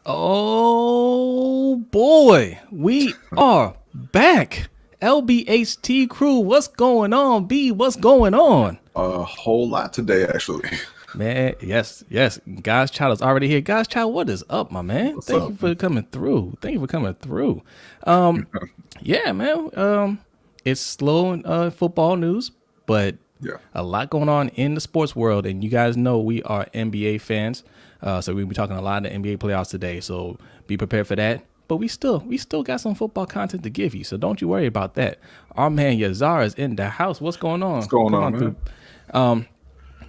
Oh boy, we are back. LBHT crew, what's going on? B, what's going on? A whole lot today, actually. Man, yes. God's child is already here. God's child, what is up, my man? What's Thank up? you for coming through. Yeah, man. It's slow in football news, but Yeah. a lot going on in the sports world, and you guys know we are NBA fans, so we'll be talking a lot of the NBA playoffs today. So be prepared for that. But we still got some football content to give you, so don't you worry about that. Our man Yazar is in the house. What's going on? What's going on, man? Through.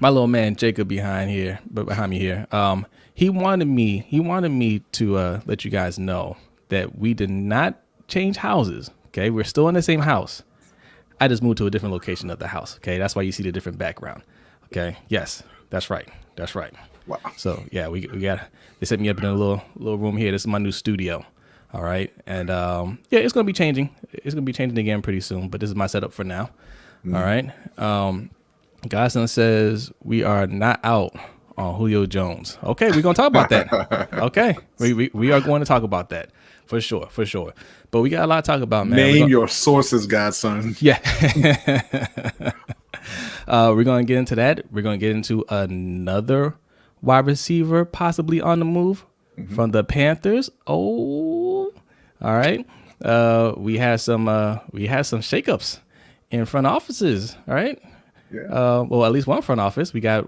My little man Jacob behind me here. He wanted me to let you guys know that we did not change houses. Okay, we're still in the same house. I just moved to a different location of the house. Okay, that's why you see the different background. Okay, yes, that's right. Wow. So yeah, we got. They set me up in a little room here. This is my new studio. All right, and yeah, it's gonna be changing. It's gonna be changing again pretty soon. But this is my setup for now. All right. Godson says we are not out on Julio Jones. Okay, we're gonna talk about that. Okay, we are going to talk about that for sure. But we got a lot to talk about, man. Name your sources, godson. Yeah. We're going to get into that. We're going to get into another wide receiver possibly on the move from the Panthers. Oh, all right. We had some shakeups in front offices. All right. Yeah. Well, at least one front office. We got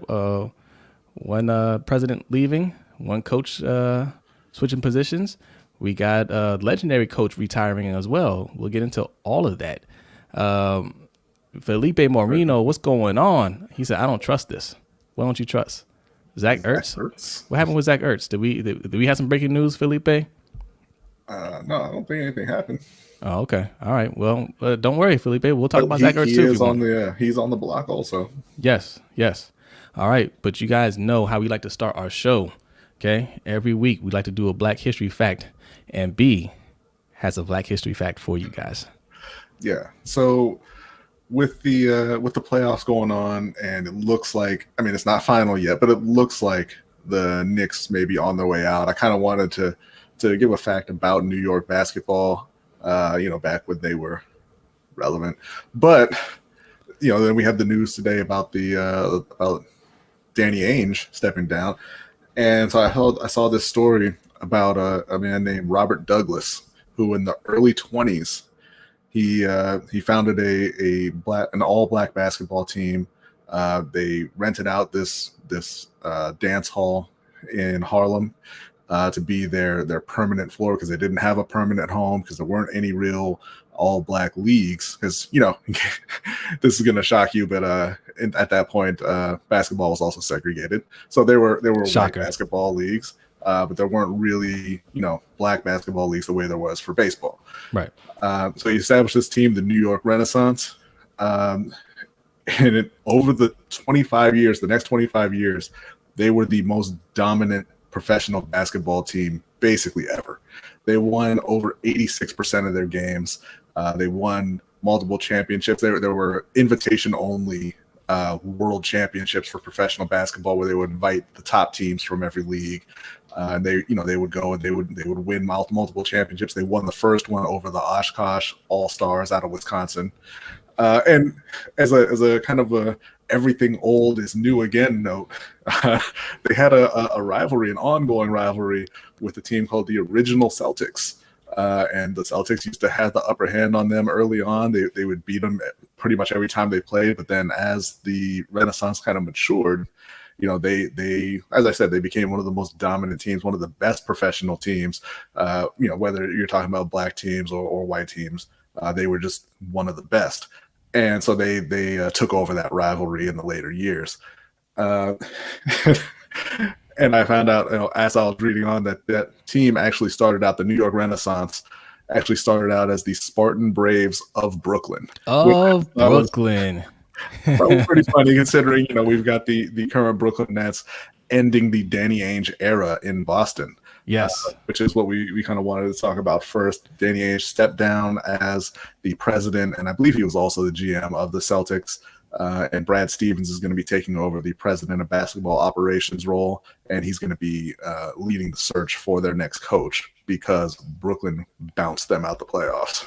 one president leaving, one coach switching positions. We got a legendary coach retiring as well. We'll get into all of that. Felipe Moreno, what's going on? He said, I don't trust this. What don't you trust? Zach Ertz? What happened with Zach Ertz? Did we have some breaking news, Felipe? No, I don't think anything happened. Oh, okay. All right. Well, don't worry, Felipe. We'll talk about Zach Ertz too. He's on the block also. Yes. All right. But you guys know how we like to start our show. Okay. Every week we like to do a Black History fact, and B has a Black History fact for you guys. Yeah. So with the playoffs going on, and it looks like, I mean, it's not final yet, but it looks like the Knicks may be on their way out. I kind of wanted to give a fact about New York basketball, back when they were relevant. But then we have the news today about about Danny Ainge stepping down. And so I saw this story about a man named Robert Douglas, who in the early 20s, he founded an all-black basketball team. They rented out this dance hall in Harlem to be their permanent floor, because they didn't have a permanent home, because there weren't any real all-black leagues. Because this is going to shock you, but at that point, basketball was also segregated. So there were white basketball leagues, but there weren't really black basketball leagues the way there was for baseball. Right. So he established this team, the New York Renaissance, and over the next 25 years, they were the most dominant professional basketball team basically ever. They won over 86% of their games. They won multiple championships. There were invitation only world championships for professional basketball, where they would invite the top teams from every league. And they would go and they would win multiple championships. They won the first one over the Oshkosh All-Stars out of Wisconsin. And as a kind of a everything old is new again note, they had a rivalry, an ongoing rivalry with a team called the original Celtics. And the Celtics used to have the upper hand on them early on. They would beat them pretty much every time they played. But then as the Renaissance kind of matured, they, as I said, they became one of the most dominant teams, one of the best professional teams. Whether you're talking about black teams or white teams, they were just one of the best. And so they took over that rivalry in the later years. And I found out, as I was reading on, that team actually started out, the New York Renaissance actually started out as the Spartan Braves of Brooklyn. Brooklyn. That was pretty funny, considering, we've got the current Brooklyn Nets ending the Danny Ainge era in Boston. Yes. Which is what we kind of wanted to talk about first. Danny Ainge stepped down as the president, and I believe he was also the GM of the Celtics and Brad Stevens is going to be taking over the president of basketball operations role, and he's going to be leading the search for their next coach because Brooklyn bounced them out the playoffs.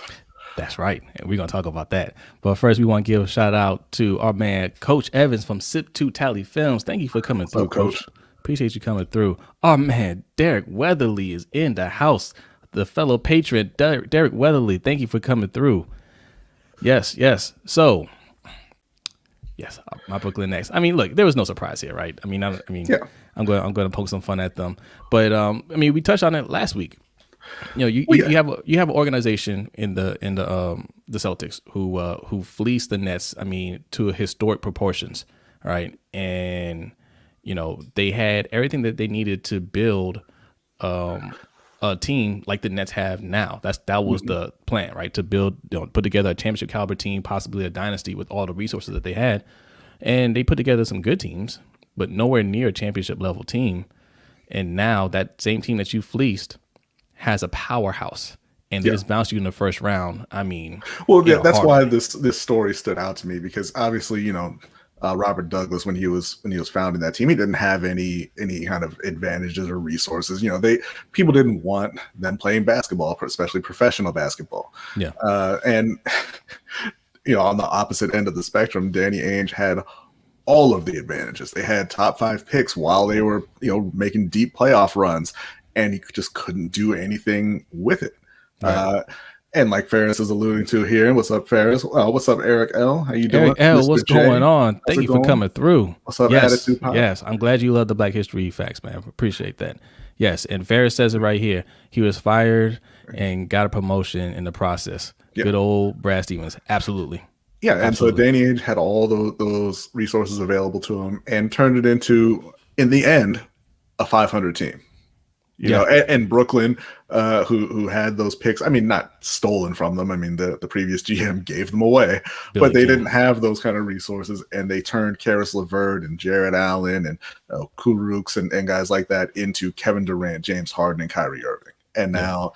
That's right. And we're going to talk about that. But first, we want to give a shout out to our man, Coach Evans from Sip2 Tally Films. Thank you for coming through, Coach. Appreciate you coming through. Our man, Derek Weatherly is in the house. The fellow patron, Derek Weatherly. Thank you for coming through. Yes. So, yes, my Brooklyn Nets. I mean, look, there was no surprise here, right? I mean, yeah. I'm going to poke some fun at them. But, we touched on it last week. You have an organization in the Celtics who fleeced the Nets. I mean, to historic proportions, right? And they had everything that they needed to build a team like the Nets have now. That was the plan, right? To build, put together a championship caliber team, possibly a dynasty with all the resources that they had, and they put together some good teams, but nowhere near a championship level team. And now that same team that you fleeced has a powerhouse, and they just bounced you in the first round. I mean, that's why this story stood out to me, because obviously, Robert Douglas, when he was founding that team, he didn't have any kind of advantages or resources. People didn't want them playing basketball, especially professional basketball. Yeah. And on the opposite end of the spectrum, Danny Ainge had all of the advantages. They had top 5 picks while they were making deep playoff runs, and he just couldn't do anything with it. Right. And like Ferris is alluding to here, what's up, Ferris? What's up, Eric L? How you doing? Eric L, what's going on? Thank you for coming through. What's up, Attitude Pop? Yes, I'm glad you love the Black History facts, man. Appreciate that. Yes, and Ferris says it right here. He was fired and got a promotion in the process. Yep. Good old Brad Stevens. Absolutely. Yeah, and absolutely. So Danny Ainge had all those resources available to him and turned it into, in the end, a 500 team. And Brooklyn, who had those picks, I mean, not stolen from them. I mean, the previous GM gave them away, but they didn't have those kind of resources, and they turned Karis LeVert and Jared Allen and Kurucs and guys like that into Kevin Durant, James Harden, and Kyrie Irving. And now,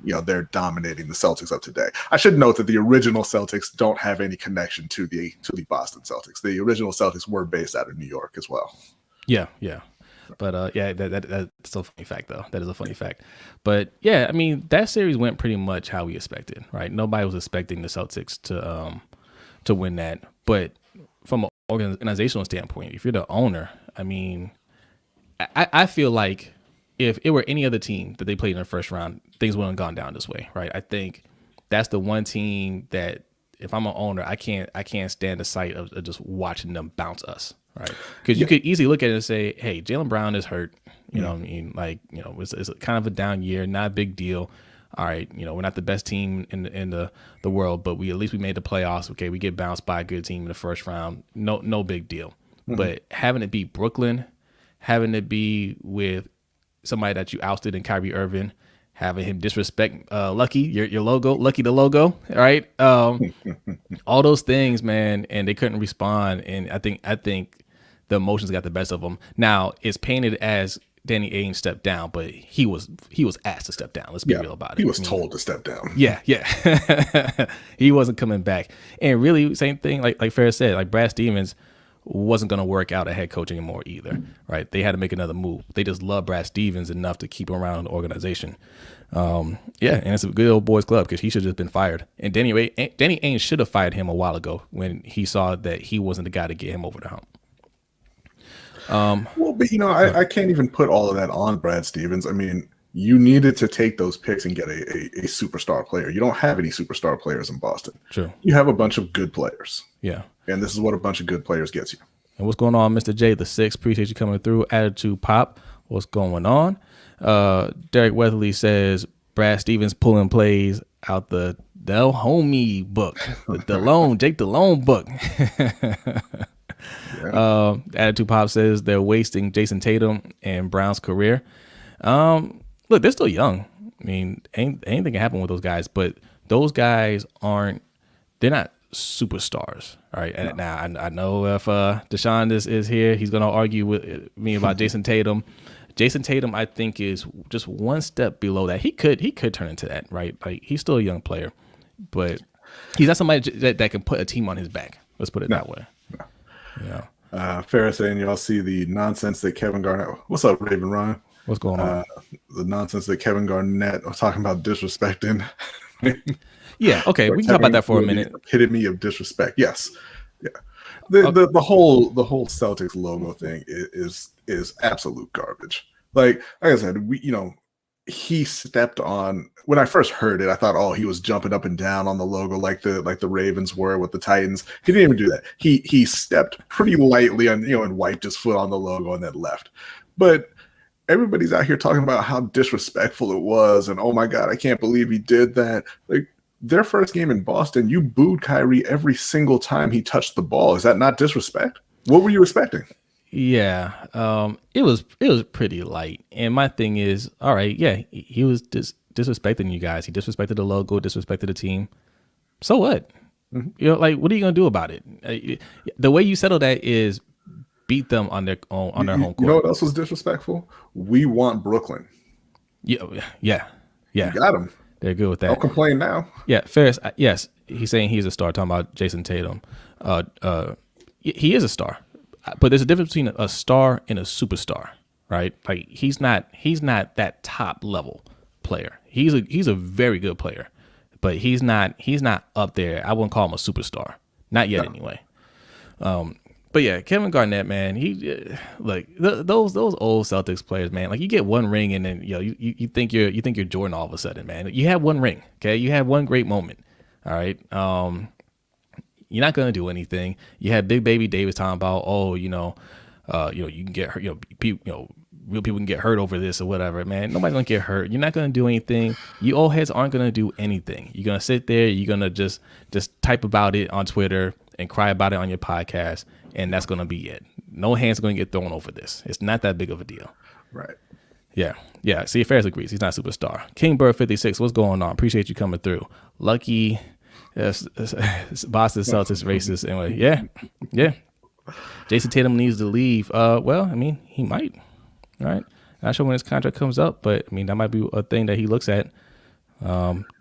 they're dominating the Celtics of today. I should note that the original Celtics don't have any connection to the Boston Celtics. The original Celtics were based out of New York as well. Yeah. But that's a funny fact, though. That is a funny fact. But yeah, I mean, that series went pretty much how we expected, right? Nobody was expecting the Celtics to win that. But from an organizational standpoint, if you're the owner, I mean, I feel like if it were any other team that they played in the first round, things wouldn't have gone down this way, right? I think that's the one team that, if I'm an owner, I can't stand the sight of just watching them bounce us. Right, because you could easily look at it and say, "Hey, Jaylen Brown is hurt. What I mean? Like, it's kind of a down year, not a big deal. All right, we're not the best team in the world, but at least we made the playoffs. Okay, we get bounced by a good team in the first round. No big deal. Mm-hmm. But having it be Brooklyn, having it be with somebody that you ousted in Kyrie Irving, having him disrespect Lucky, your logo, Lucky the logo, all right? All those things, man, and they couldn't respond. And I think the emotions got the best of them. Now, it's painted as Danny Ainge stepped down, but he was asked to step down. Let's be real about it. He was told to step down. Yeah. He wasn't coming back. And really, same thing, like Ferris said, like Brad Stevens wasn't going to work out a head coach anymore either, right? They had to make another move. They just love Brad Stevens enough to keep him around in the organization. And it's a good old boys club, because he should have just been fired. And Danny Ainge should have fired him a while ago when he saw that he wasn't the guy to get him over the hump. I can't even put all of that on Brad Stevens. I mean, you needed to take those picks and get a superstar player. You don't have any superstar players in Boston. True. You have a bunch of good players. Yeah. And this is what a bunch of good players gets you. And what's going on, Mr. J the Sixth? Appreciate you coming through. Attitude Pop. What's going on? Derek Weatherly says Brad Stevens pulling plays out the homie book, Jake DeLone book. Attitude Pop says they're wasting Jason Tatum and Brown's career. Look, they're still young. I mean, anything can happen with those guys, but those guys they're not superstars. All right. And now I know if Deshaun is here, he's going to argue with me about Jason Tatum. Jason Tatum, I think, is just one step below that. He could turn into that, right? Like, he's still a young player, but he's not somebody that can put a team on his back. Let's put it that way. Yeah. Ferris saying y'all see the nonsense that Kevin Garnett. What's up, Raven Ryan? What's going on? The nonsense that Kevin Garnett was talking about disrespecting. Yeah. Okay. We can talk about that for a minute. Epitome of disrespect. Yes. Yeah. The whole Celtics logo thing is absolute garbage. Like I said, he stepped on. When I first heard it, I thought, oh, he was jumping up and down on the logo like the Ravens were with the Titans. He didn't even do that. He stepped pretty lightly on, and wiped his foot on the logo and then left. But everybody's out here talking about how disrespectful it was, and oh my God, I can't believe he did that. Like, their first game in Boston, you booed Kyrie every single time he touched the ball. Is that not disrespect? What were you expecting? Yeah, it was pretty light. And my thing is, all right, yeah, he was disrespecting you guys. He disrespected the logo, disrespected the team. So what? Mm-hmm. Like, what are you gonna do about it? The way you settle that is beat them on their home court. You know what else was disrespectful? We want Brooklyn. Yeah. You got him. They're good with that. Don't complain now. Yeah, Ferris. Yes, he's saying he's a star. Talking about Jason Tatum. He is a star, but there's a difference between a star and a superstar, right? Like he's not that top level player. He's a very good player, but he's not up there. I wouldn't call him a superstar, not yet anyway. But yeah, Kevin Garnett, man, like those old Celtics players, man. Like you get one ring and then you think you're Jordan all of a sudden, man. You have one ring, okay? You had one great moment, all right. You're not gonna do anything. You had Big Baby Davis talking about, you can get hurt. Real people can get hurt over this or whatever, man. Nobody's gonna get hurt. You're not gonna do anything. You old heads aren't gonna do anything. You're gonna sit there. You're gonna just type about it on Twitter and cry about it on your podcast. And that's going to be it. No hands going to get thrown over this. It's not that big of a deal. Right. Yeah. See, Ferris agrees. He's not a superstar. King Bird 56, what's going on? Appreciate you coming through. Lucky Boston Celtics racist. Anyway, yeah. Jason Tatum needs to leave. Well, I mean, he might. All right. Not sure when his contract comes up, but I mean, that might be a thing that he looks at.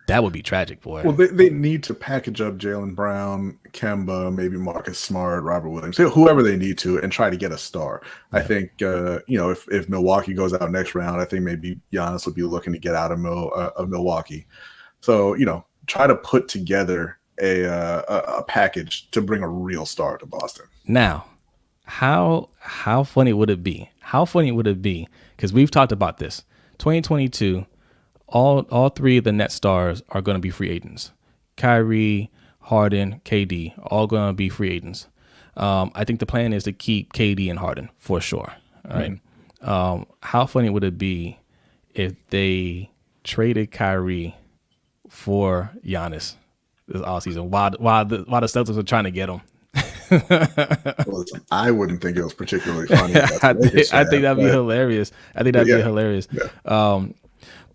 That would be tragic, boy. Well, they need to package up Jaylen Brown, Kemba, maybe Marcus Smart, Robert Williams, whoever they need to, and try to get a star. Yeah. I think, if Milwaukee goes out next round, I think maybe Giannis will be looking to get out of Milwaukee. So, try to put together a package to bring a real star to Boston. Now, how funny would it be? How funny would it be? Because we've talked about this. 2022. All three of the net stars are going to be free agents. Kyrie, Harden, KD, all going to be free agents. I think the plan is to keep KD and Harden for sure. All right. How funny would it be if they traded Kyrie for Giannis this offseason while the Celtics are trying to get him? Well, I wouldn't think it was particularly funny. I think that'd be hilarious. Be hilarious. Yeah.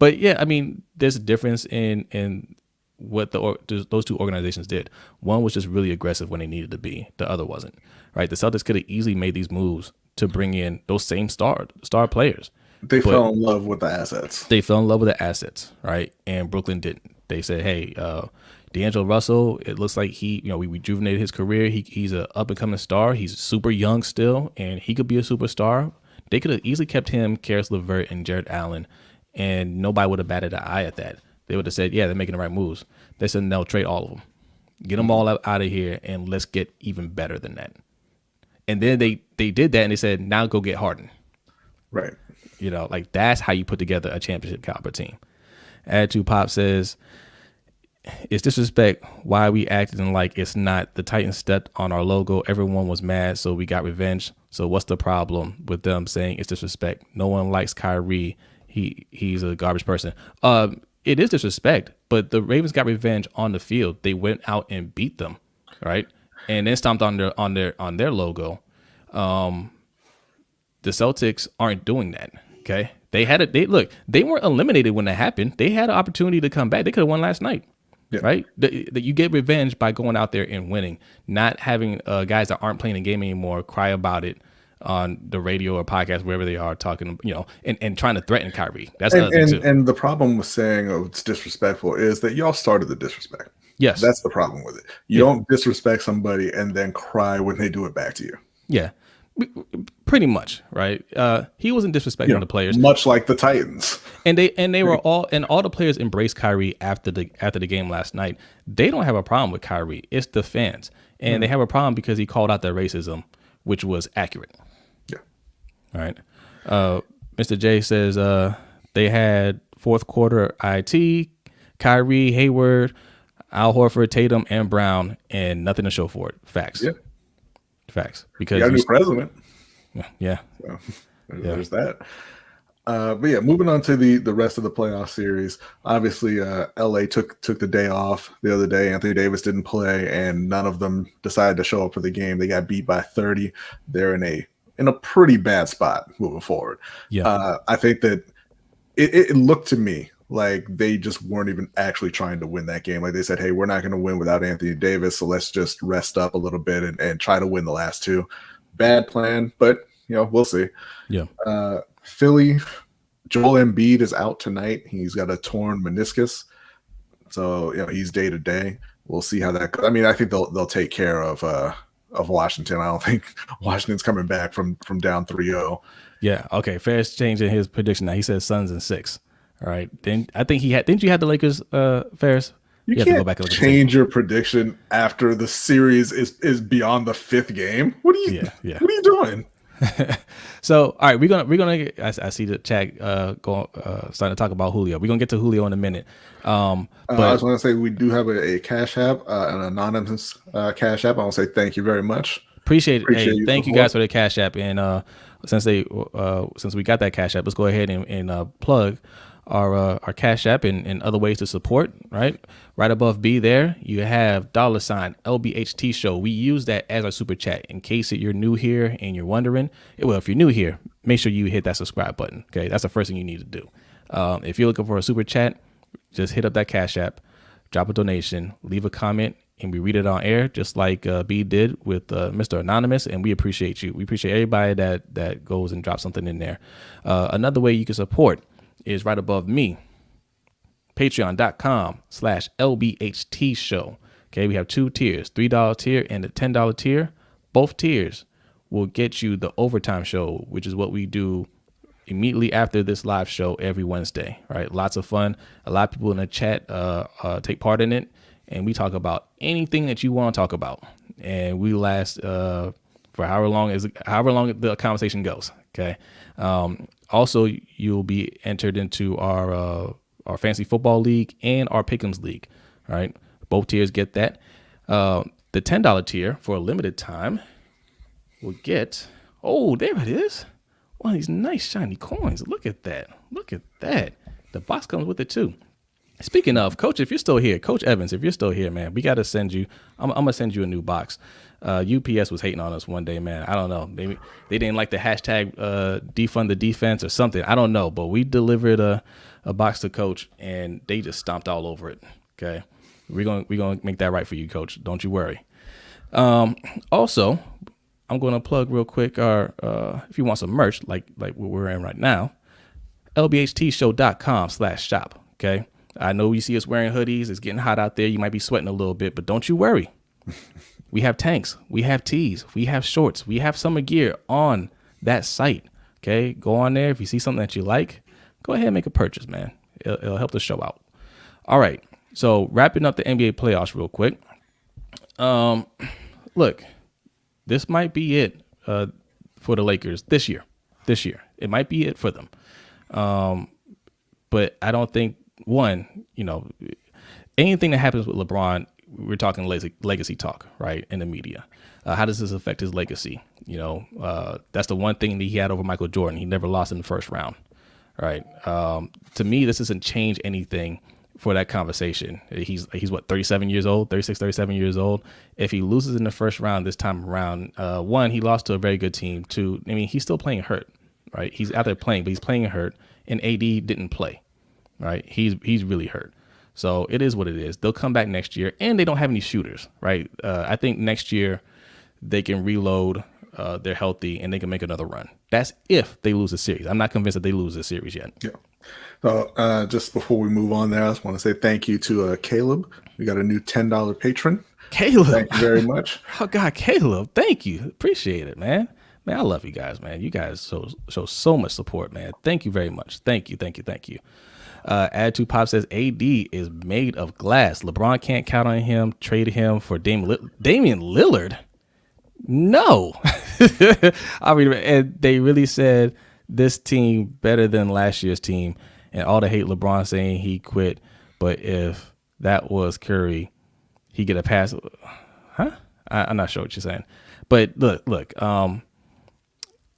But yeah, I mean, there's a difference in what those two organizations did. One was just really aggressive when they needed to be. The other wasn't. Right? The Celtics could have easily made these moves to bring in those same star players. They fell in love with the assets. Right? And Brooklyn didn't. They said, "Hey, D'Angelo Russell, it looks like we rejuvenated his career. He's an up and coming star. He's super young still, and he could be a superstar." They could have easily kept him, Karis LeVert, and Jared Allen. And nobody would have batted an eye at that. They would have said, yeah, they're making the right moves. They said, no, trade all of them. Get them all out of here, and let's get even better than that. And then they did that, and they said, now go get Harden. Right. Like that's how you put together a championship caliber team. Attitude Pop says, it's disrespect why we acting like it's not. The Titans stepped on our logo. Everyone was mad, so we got revenge. So what's the problem with them saying it's disrespect? No one likes Kyrie. He's a garbage person. It is disrespect, but the Ravens got revenge on the field. They went out and beat them, right? And then stomped on their logo. The Celtics aren't doing that. Okay, they weren't eliminated when that happened. They had an opportunity to come back. They could have won last night, right? You get revenge by going out there and winning, not having guys that aren't playing the game anymore cry about it on the radio or podcast, wherever they are talking, and trying to threaten Kyrie. That's another thing too. And the problem with saying, it's disrespectful is that y'all started the disrespect. Yes. That's the problem with it. You don't disrespect somebody and then cry when they do it back to you. Yeah, pretty much, right? He wasn't disrespecting the players, much like the Titans. And they were all the players embraced Kyrie after the game last night. They don't have a problem with Kyrie. It's the fans, and they have a problem because he called out their racism, which was accurate. Yeah. All right. Mr. J says they had fourth quarter IT, Kyrie, Hayward, Al Horford, Tatum, and Brown, and nothing to show for it. Facts. Yeah. Facts. Because you got a new president. Yeah. So, there's that. But yeah, moving on to the rest of the playoff series. Obviously, LA took the day off the other day. Anthony Davis didn't play, and none of them decided to show up for the game. They got beat by 30. They're in a pretty bad spot moving forward. Yeah. I think that it looked to me like they just weren't even actually trying to win that game. Like they said, hey, we're not going to win without Anthony Davis, so let's just rest up a little bit and try to win the last two. Bad plan, but we'll see. Yeah. Philly, Joel Embiid is out tonight. He's got a torn meniscus, so he's day to day. We'll see how that goes. I mean, I think they'll take care of Washington. I don't think Washington's coming back from down 3-0. Yeah. Okay. Ferris changing his prediction now. He says Suns in 6. All right. Then I think didn't you have the Lakers, Ferris? You can't go back and change your prediction after the series is beyond the 5th game. What are you? Yeah. What are you doing? So, all right, we're gonna. I see the chat starting to talk about Julio. We're gonna get to Julio in a minute. But I just want to say we do have a Cash App, an anonymous Cash App. I want to say thank you very much. Appreciate it. Hey, thank you guys for the Cash App. And since we got that Cash App, let's go ahead and plug our Cash App and other ways to support. Right above B there, you have $ LBHT Show. We use that as our super chat in case you're new here and you're wondering. Well, if you're new here, make sure you hit that subscribe button. Okay, that's the first thing you need to do. If you're looking for a super chat, just hit up that Cash App, drop a donation, leave a comment, and we read it on air, just like B did with Mr. Anonymous. And we appreciate you. We appreciate everybody that goes and drops something in there. Another way you can support is right above me. Patreon.com/LBHT Show. Okay, we have 2 tiers, $3 tier and the $10 tier. Both tiers will get you the overtime show, which is what we do immediately after this live show every Wednesday. Right, lots of fun. A lot of people in the chat take part in it, and we talk about anything that you want to talk about, and we last for however long the conversation goes. Okay. Also, you'll be entered into our fantasy football league and our Pick'ems league. All right. Both tiers get that. The $10 tier for a limited time will get, there it is. One of these nice shiny coins. Look at that. The box comes with it too. Speaking of, Coach, if you're still here, Coach Evans, if you're still here, man, we got to send you, I'm going to send you a new box. UPS was hating on us one day, man. I don't know. Maybe they didn't like the hashtag defund the defense or something. I don't know. But we delivered a box to Coach, and they just stomped all over it. Okay. We're gonna make that right for you, Coach. Don't you worry. Also, I'm going to plug real quick if you want some merch like what we're in right now, lbhtshow.com/shop. Okay. I know you see us wearing hoodies. It's getting hot out there. You might be sweating a little bit, but don't you worry. We have tanks. We have tees. We have shorts. We have summer gear on that site. Okay. Go on there. If you see something that you like, go ahead and make a purchase, man. It'll help the show out. All right. So wrapping up the NBA playoffs real quick. Look, this might be it for the Lakers this year. It might be it for them. But I don't think, anything that happens with LeBron, we're talking legacy talk, right, in the media. How does this affect his legacy? That's the one thing that he had over Michael Jordan. He never lost in the first round, right? To me, this doesn't change anything for that conversation. He's 37 years old, 36, 37 years old. If he loses in the first round this time around, one, he lost to a very good team. Two, he's still playing hurt, right? He's out there playing, but he's playing hurt, and AD didn't play, right? He's really hurt. So it is what it is. They'll come back next year, and they don't have any shooters, right? I think next year they can reload. They're healthy, and they can make another run. That's if they lose a series. I'm not convinced that they lose a series yet. Yeah. So just before we move on there, I just want to say thank you to Caleb. We got a new $10 patron. Caleb. Thank you very much. Oh God, Caleb, thank you. Appreciate it, man. Man, I love you guys, man. You guys show so much support, man. Thank you very much. Thank you. Add to Pop says AD is made of glass. LeBron can't count on him. Trade him for Damian Lillard. No. I mean, and they really said this team better than last year's team, and all the hate LeBron saying he quit. But if that was Curry, he get a pass. Huh? I'm not sure what you're saying. But look.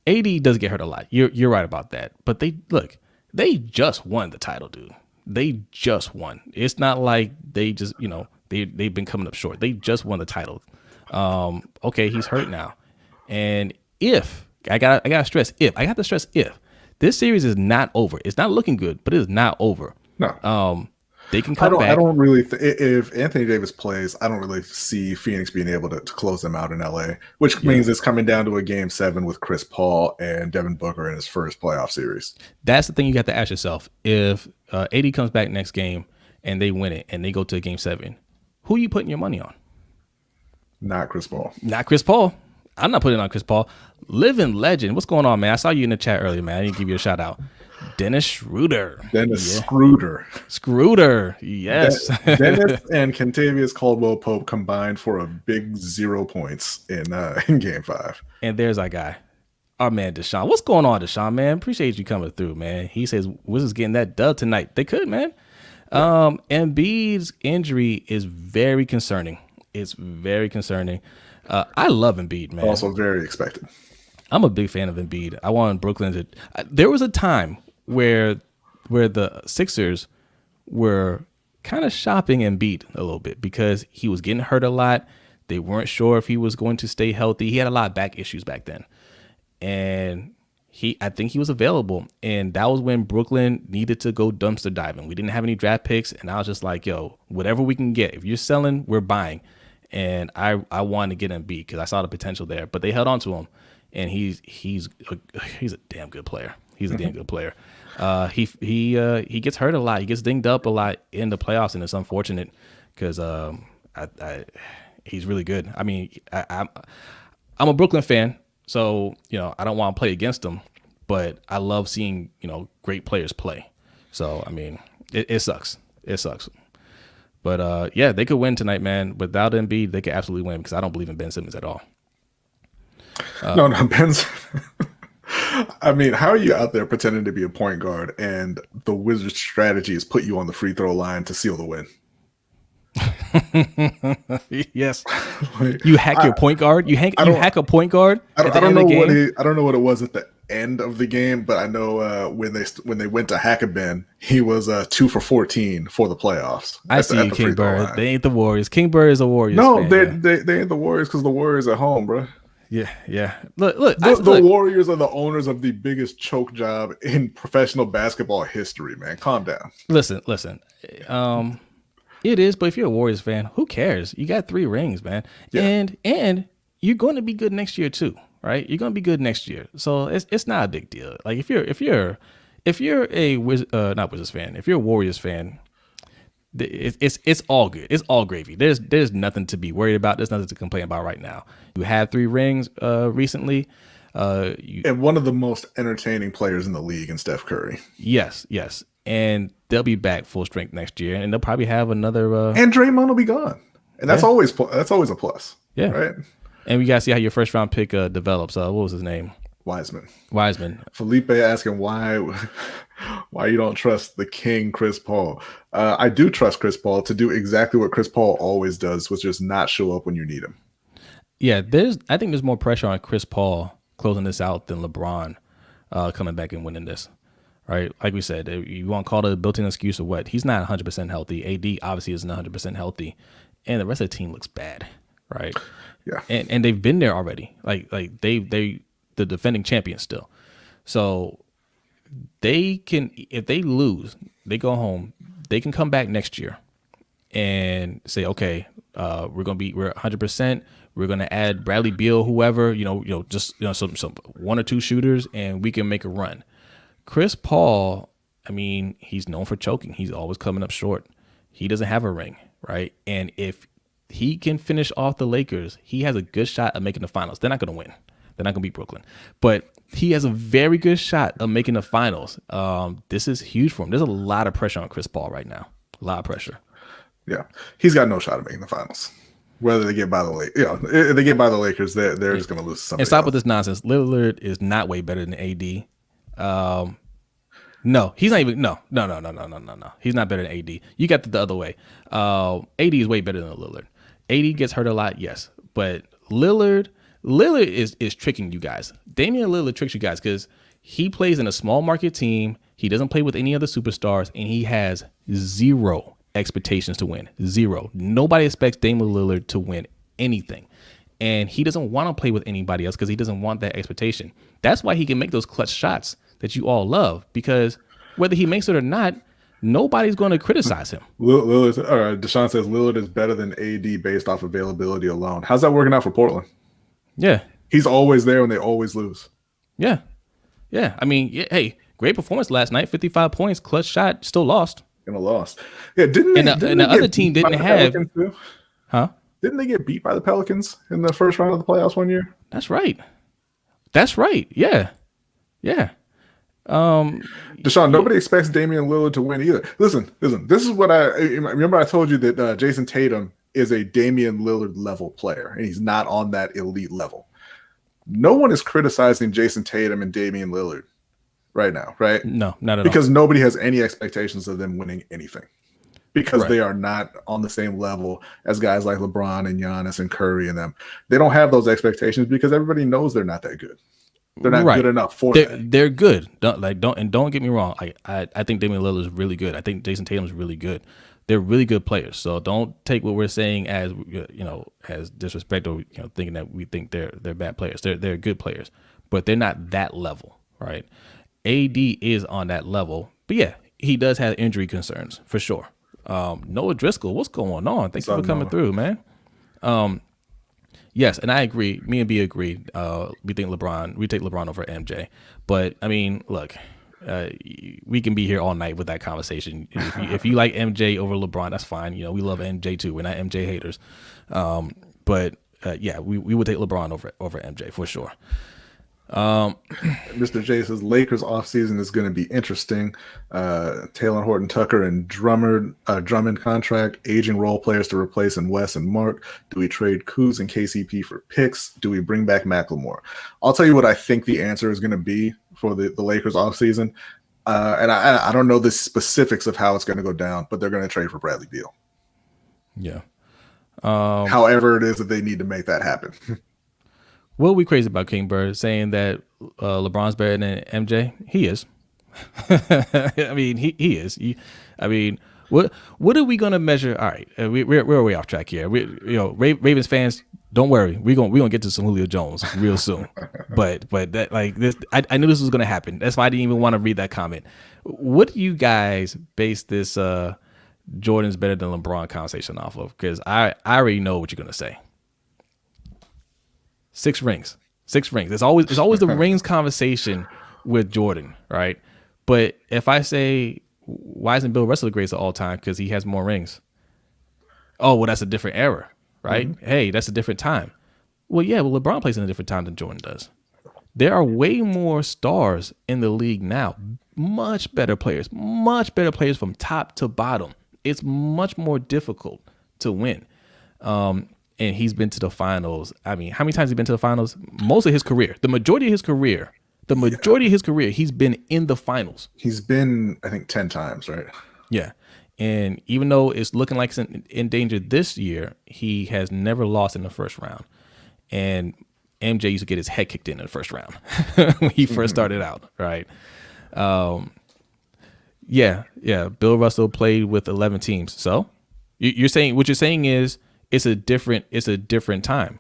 AD does get hurt a lot. You're right about that. But they just won the title, dude. They just won. It's not like they just, they've been coming up short. They just won the title. Okay, he's hurt now. And if I gotta stress if this series is not over, it's not looking good, but it is not over. No. They can come back. I don't really if Anthony Davis plays, I don't really see Phoenix being able to close them out in LA, which means it's coming down to a game 7 with Chris Paul and Devin Booker in his first playoff series. That's the thing you got to ask yourself. If AD comes back next game and they win it and they go to a game 7, who are you putting your money on? Not Chris Paul. Not Chris Paul. I'm not putting it on Chris Paul. Living legend. What's going on, man? I saw you in the chat earlier, man. I didn't give you a shout out. Dennis Schroeder. Schroeder. Yes. Dennis and Kentavious Caldwell-Pope combined for a big 0 points in game 5. And there's our guy, our man Deshaun. What's going on, Deshaun, man? Appreciate you coming through, man. He says Wizards getting that dub tonight. They could, man. Embiid's injury is very concerning. It's very concerning. I love Embiid, man. Also very expected. I'm a big fan of Embiid. I want Brooklyn to. There was a time where the Sixers were kind of shopping Embiid a little bit because he was getting hurt a lot. They weren't sure if he was going to stay healthy. He had a lot of back issues back then, and I think he was available. And that was when Brooklyn needed to go dumpster diving. We didn't have any draft picks, and I was just like, yo, whatever we can get. If you're selling, we're buying. And I wanted to get Embiid because I saw the potential there, but they held on to him. And he's a damn good player. He's a damn good player. He gets hurt a lot. He gets dinged up a lot in the playoffs, and it's unfortunate because he's really good. I mean, I'm a Brooklyn fan, so I don't want to play against them, but I love seeing great players play. So I mean, it sucks. It sucks. But yeah, they could win tonight, man. Without Embiid, they could absolutely win because I don't believe in Ben Simmons at all. No, Ben's. I mean, how are you out there pretending to be a point guard and the Wizards' strategy is put you on the free throw line to seal the win? Yes. You hack your point guard. You hack a point guard. I don't know what it was at the end of the game, but I know when they went to Hack-a-Ben, he was 2 for 14 for the playoffs. I see you, King Bird. They ain't the Warriors. King Bird is a Warriors. No, fan, they ain't the Warriors because the Warriors at home, bro. Yeah. Look. The Warriors are the owners of the biggest choke job in professional basketball history, man. Calm down. Listen. It is, but if you're a Warriors fan, who cares? You got 3 rings, man. Yeah. And you're going to be good next year too, right? You're going to be good next year. So it's not a big deal. Like if you're a not Wizards fan, if you're a Warriors fan, it's all good. It's all gravy. There's nothing to be worried about. There's nothing to complain about right now. You had 3 rings recently. And one of the most entertaining players in the league in Steph Curry. Yes. And they'll be back full strength next year, and they'll probably have another. And Draymond will be gone, and that's always a plus. Yeah, right. And we gotta see how your first round pick develops. What was his name? Wiseman. Felipe asking why you don't trust the king, Chris Paul. I do trust Chris Paul to do exactly what Chris Paul always does, which is not show up when you need him. Yeah, I think there's more pressure on Chris Paul closing this out than LeBron coming back and winning this. Right, like we said, you want to call it a built-in excuse or what? He's not 100% healthy. AD obviously isn't 100% healthy, and the rest of the team looks bad. Right. Yeah. And they've been there already. Like they the defending champions still. So they can, if they lose, they go home, they can come back next year and say, okay, we're 100%. We're going to add Bradley Beal, whoever, some 1 or 2 shooters, and we can make a run. Chris Paul, I mean, he's known for choking. He's always coming up short. He doesn't have a ring, right? And if he can finish off the Lakers, he has a good shot of making the finals. They're not going to win. They're not going to beat Brooklyn. But he has a very good shot of making the finals. This is huge for him. There's a lot of pressure on Chris Paul right now. A lot of pressure. Yeah. He's got no shot of making the finals. Whether they get by the Lakers, if they get by the Lakers, they're just going to lose to somebody. And stop else. with this nonsense. Lillard is not way better than AD. No, he's not even. No. He's not better than AD. You got the other way. AD is way better than Lillard. AD gets hurt a lot, yes, but Lillard is tricking you guys. Damian Lillard tricks you guys because he plays in a small market team. He doesn't play with any other superstars, and he has zero expectations to win. Zero. Nobody expects Damian Lillard to win anything. And he doesn't want to play with anybody else because he doesn't want that expectation. That's why he can make those clutch shots that you all love, because whether he makes it or not, nobody's going to criticize him. Deshaun says Lillard is better than AD based off availability alone. How's that working out for Portland? Yeah. He's always there and they always lose. Yeah. I mean, hey, great performance last night. 55 points, clutch shot, still lost. And a loss. Yeah, didn't the other team didn't have. Huh? Didn't they get beat by the Pelicans in the first round of the playoffs one year? That's right. Yeah. Deshaun, nobody expects Damian Lillard to win either. Listen. This is what I remember. I told you that Jason Tatum is a Damian Lillard level player, and he's not on that elite level. No one is criticizing Jason Tatum and Damian Lillard right now, right? No, not at all. Because nobody has any expectations of them winning anything. Because Right. they are not on the same level as guys like LeBron and Giannis and Curry and them. They don't have those expectations because everybody knows they're not that good. They're not good enough for that. They're good. Don't get me wrong. I think Damian Lillard is really good. I think Jason Tatum is really good. They're really good players. So don't take what we're saying as as disrespect or thinking that we think they're bad players. They're good players, but they're not that level, right? AD is on that level, but yeah, he does have injury concerns for sure. Noah Driscoll, what's going on? Thank you for coming through, man. Yes, and I agree. Me and B agree. We take LeBron over MJ. But I mean, look, we can be here all night with that conversation. If you like MJ over LeBron, that's fine. We love MJ too. We're not MJ haters. But we would take LeBron over MJ for sure. Mr. J says Lakers offseason is going to be interesting. Taylor Horton Tucker and Drummond contract, aging role players to replace in Wes and Mark. Do we trade Kuz and KCP for picks? Do we bring back McLemore? I'll tell you what I think the answer is going to be for the Lakers offseason. And I don't know the specifics of how it's going to go down, but they're going to trade for Bradley Beal. Yeah. However it is that they need to make that happen. What are we crazy about King Bird saying that LeBron's better than MJ? He is. I mean, he is. What are we gonna measure? All right, we're way off track here. Ravens fans, don't worry. We're gonna get to some Julio Jones real soon. but that this, I knew this was gonna happen. That's why I didn't even want to read that comment. What do you guys base this Jordan's better than LeBron conversation off of? Because I already know what you're gonna say. 6 rings. It's always the rings conversation with Jordan, right? But if I say, why isn't Bill Russell the greatest of all time? Because he has more rings. Oh, well, that's a different era, right? Mm-hmm. Hey, that's a different time. Well, yeah, LeBron plays in a different time than Jordan does. There are way more stars in the league now. Much better players from top to bottom. It's much more difficult to win. And he's been to the finals. I mean, how many times has he been to the finals? Most of his career. The majority of his career, he's been in the finals. He's been, I think, 10 times, right? Yeah. And even though it's looking like it's in danger this year, he has never lost in the first round. And MJ used to get his head kicked in the first round when he first started out, right? Bill Russell played with 11 teams. So you're saying is, it's a different time.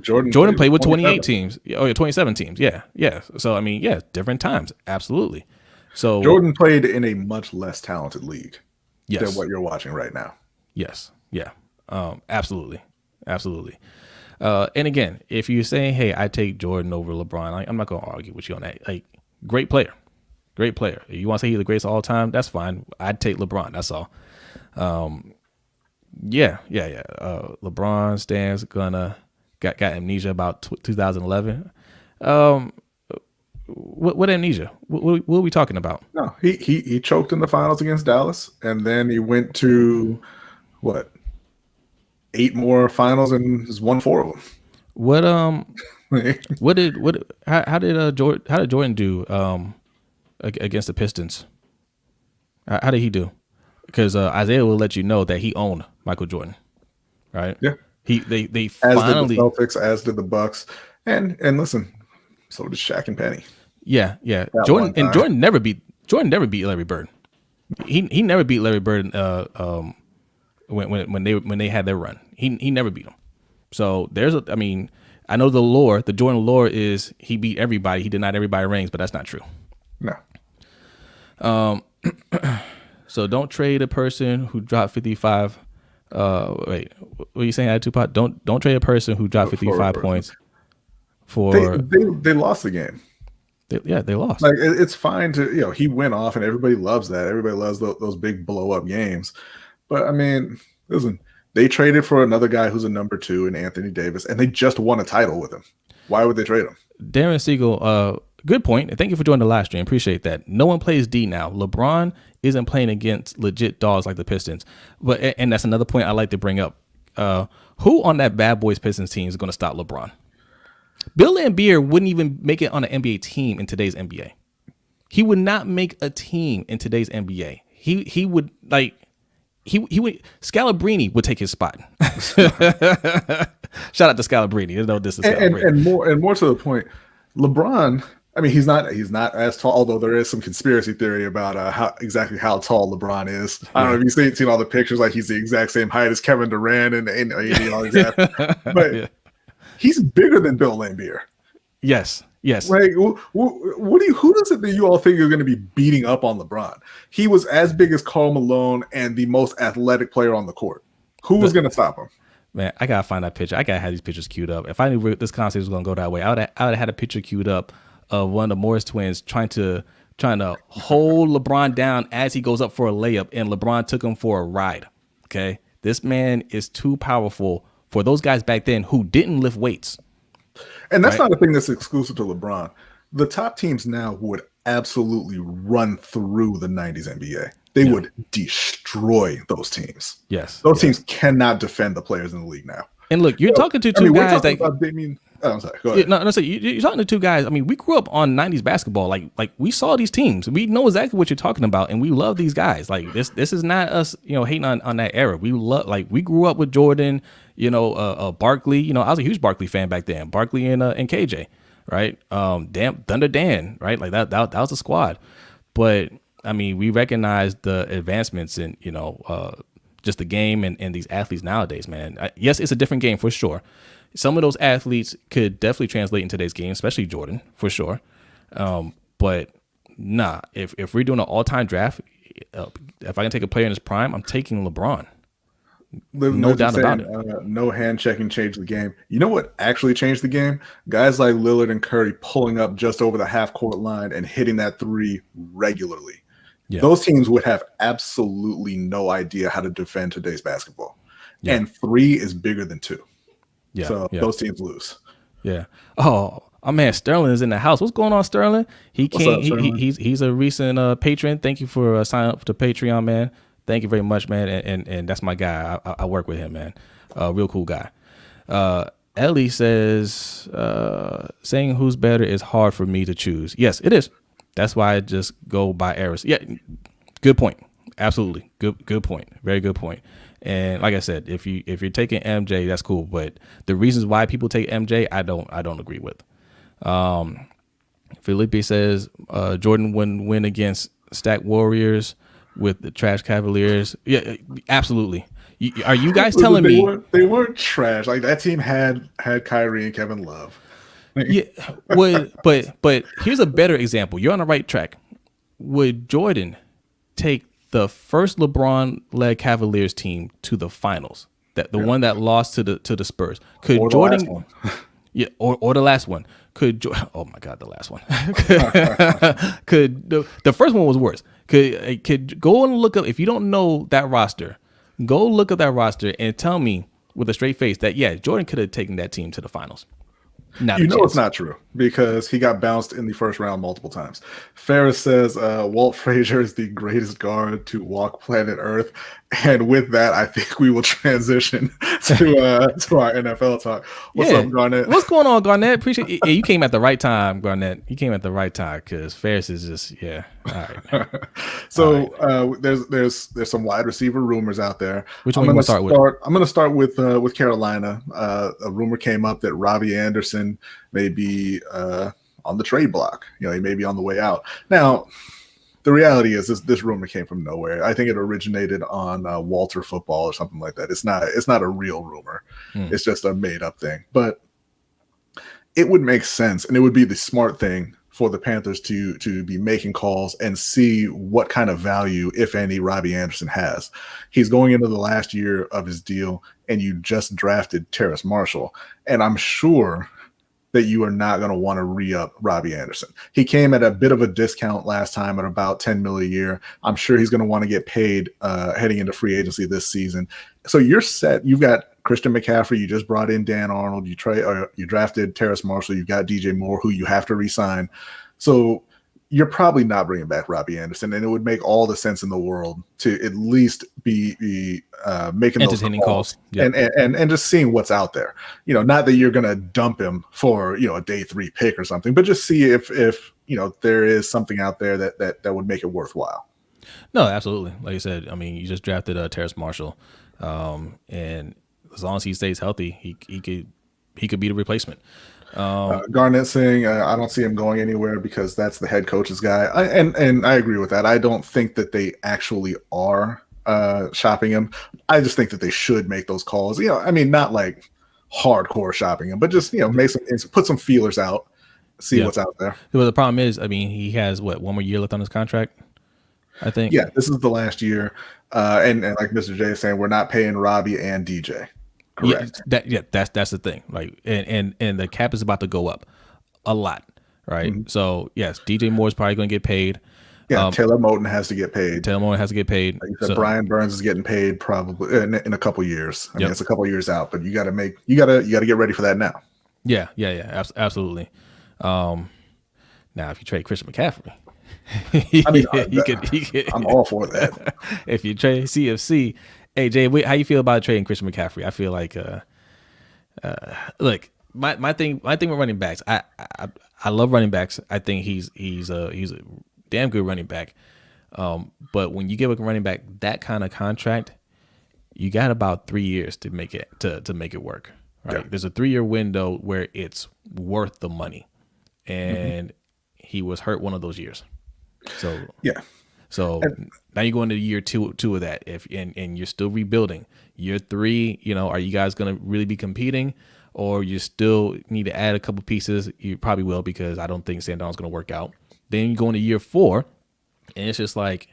Jordan played with 28 teams. Oh, yeah, 27 teams. Yeah. So I mean, yeah, different times. Absolutely. So Jordan played in a much less talented league than what you're watching right now. Yes. Yeah. Absolutely. And again, if you're saying, hey, I take Jordan over LeBron, I'm not going to argue with you on that. Like, great player. If you want to say he's the greatest of all time, that's fine. I'd take LeBron. That's all. Yeah. LeBron stands got amnesia about 2011. What amnesia? What are we talking about? No, he choked in the finals against Dallas, and then he went to what 8 more finals and has won 4 of them. What how did Jordan do against the Pistons? How did he do? Because Isaiah will let you know that he owned Michael Jordan, right? Yeah, They as finally did the Celtics, as did the Bucks, and listen, so did Shaq and Penny. yeah. That Jordan one time. Jordan never beat Larry Bird. He never beat Larry Bird when they had their run. He never beat him. So I know the Jordan lore is he beat everybody. He denied everybody rings, but that's not true. No. So don't trade a person who dropped 55. Wait, what are you saying? Tupac? Don't trade a person who dropped 55 points for. They lost the game. They lost. Like it's fine to he went off and everybody loves that. Everybody loves those big blow up games. But I mean, listen, they traded for another guy who's a number 2 in Anthony Davis, and they just won a title with him. Why would they trade him? Darren Siegel, good point. Thank you for joining the live stream. Appreciate that. No one plays D now. LeBron isn't playing against legit dogs like the Pistons. And that's another point I like to bring up. Who on that Bad Boys Pistons team is going to stop LeBron? Bill Laimbeer wouldn't even make it on an NBA team in today's NBA. He would not make a team in today's NBA. He would Scalabrini would take his spot. Shout out to Scalabrini. There's no distance. And more to the point, LeBron. I mean, he's not as tall. Although there is some conspiracy theory about how tall LeBron is. I don't know if you've seen all the pictures. Like he's the exact same height as Kevin Durant and all that. But he's bigger than Bill Laimbeer. Yes. Like, who does it that you all think is going to be beating up on LeBron? He was as big as Karl Malone and the most athletic player on the court. Who was going to stop him? Man, I gotta find that picture. I gotta have these pictures queued up. If I knew this conversation was gonna go that way, I would have had a picture queued up of one of the Morris twins trying to hold LeBron down as he goes up for a layup, and LeBron took him for a ride. Okay, this man is too powerful for those guys back then who didn't lift weights. And that's not a thing that's exclusive to LeBron. The top teams now would absolutely run through the 90s NBA. They would destroy those teams. Yes. Those teams cannot defend the players in the league now. And look, you're talking to two guys that I'm sorry. Go ahead. No, so you're talking to two guys. I mean, we grew up on 90s basketball. Like we saw these teams. We know exactly what you're talking about, and we love these guys. Like this is not us, hating on that era. We grew up with Jordan, Barkley. I was a huge Barkley fan back then. Barkley and KJ, right? Thunder Dan, right? Like that was a squad. But I mean, we recognize the advancements in just the game and these athletes nowadays, man. Yes, it's a different game for sure. Some of those athletes could definitely translate in today's game, especially Jordan, for sure. But nah, if we're doing an all-time draft, if I can take a player in his prime, I'm taking LeBron. No doubt about it. No hand checking changed the game. You know what actually changed the game? Guys like Lillard and Curry pulling up just over the half-court line and hitting that three regularly. Yeah. Those teams would have absolutely no idea how to defend today's basketball. Yeah. And 3 is bigger than 2. Yeah. So those teams lose. Yeah. Oh, our man Sterling is in the house. What's going on, Sterling? He's a recent patron. Thank you for signing up to Patreon, man. Thank you very much, man. And that's my guy. I work with him, man. Real cool guy. Ellie says, saying who's better is hard for me to choose. Yes, it is. That's why I just go by errors. Yeah, good point. Absolutely. Good point. Very good point. And like I said, if you're taking MJ, that's cool. But the reasons why people take MJ, I don't agree with. Felipe says Jordan wouldn't win against stacked Warriors with the trash Cavaliers. Yeah, absolutely. Are you guys telling me they weren't trash? Like that team had Kyrie and Kevin Love. Yeah, but here's a better example. You're on the right track. Would Jordan take the first LeBron-led Cavaliers team to the finals? The one that lost to the Spurs. Could or Jordan? Yeah, or the last one. Oh my God, the last one. Could the first one was worse? Could go and look up if you don't know that roster. Go look at that roster and tell me with a straight face that, yeah, Jordan could have taken that team to the finals. Not You a know chance. it's not true because he got bounced in the first round multiple times. Ferris says Walt Frazier is the greatest guard to walk planet Earth. And with that, I think we will transition to our NFL talk. What's up, Garnett? What's going on, Garnett? Appreciate it. Yeah, you came at the right time, Garnett. You came at the right time because Ferris is just, All right. So there's some wide receiver rumors out there. Which one you want to start with? I'm going to start with Carolina. A rumor came up that Robbie Anderson may be on the trade block. You know, he may be on the way out. Now, the reality is this rumor came from nowhere. I think it originated on Walter Football or something like that. It's not a real rumor. It's just a made up thing. But it would make sense, and it would be the smart thing for the Panthers to be making calls and see what kind of value, if any, Robbie Anderson has. He's going into the last year of his deal, and you just drafted Terrace Marshall. And I'm sure that you are not going to want to re-up Robbie Anderson. He came at a bit of a discount last time at about $10 million a year. I'm sure he's going to want to get paid heading into free agency this season. So you're set. You've got Christian McCaffrey. You just brought in Dan Arnold. You drafted Terrace Marshall. You've got DJ Moore, who you have to re-sign. So you're probably not bringing back Robbie Anderson, and it would make all the sense in the world to at least be making entertaining those calls. Yep. And just seeing what's out there. You know, not that you're going to dump him for, you know, a day 3 pick or something, but just see if you know there is something out there that would make it worthwhile. No, absolutely. Like you said, I mean, you just drafted Terrace Marshall, and as long as he stays healthy, he could be the replacement. Garnett saying I don't see him going anywhere because that's the head coach's guy. And I agree with that. I don't think that they actually are shopping him. I just think that they should make those calls. You know, I mean, not like hardcore shopping him, but just, you know, put some feelers out, see what's out there. Well, the problem is, I mean, he has one more year left on his contract, I think. Yeah, this is the last year. And like Mr. J is saying, we're not paying Robbie and DJ. Correct. That's the thing. Like, and the cap is about to go up a lot, right? Mm-hmm. So yes, DJ Moore is probably going to get paid. Yeah, Taylor Moton has to get paid. Like you said, Brian Burns is getting paid probably in a couple years. I mean, it's a couple years out, but you got to get ready for that now. Yeah, absolutely. Now, if you trade Christian McCaffrey, he could. I'm all for that. If you trade CFC. Hey Jay, how you feel about trading Christian McCaffrey? I feel like, look, my thing with running backs. I love running backs. I think he's a damn good running back. But when you give a running back that kind of contract, you got about 3 years to make it to make it work. Right? Yeah. There's a 3-year window where it's worth the money, and he was hurt one of those years. So yeah. So now you're going to year two of that. And you're still rebuilding. Year 3, you know, are you guys going to really be competing, or you still need to add a couple pieces? You probably will, because I don't think Sam Darnold's going to work out. Then you go into year 4, and it's just like,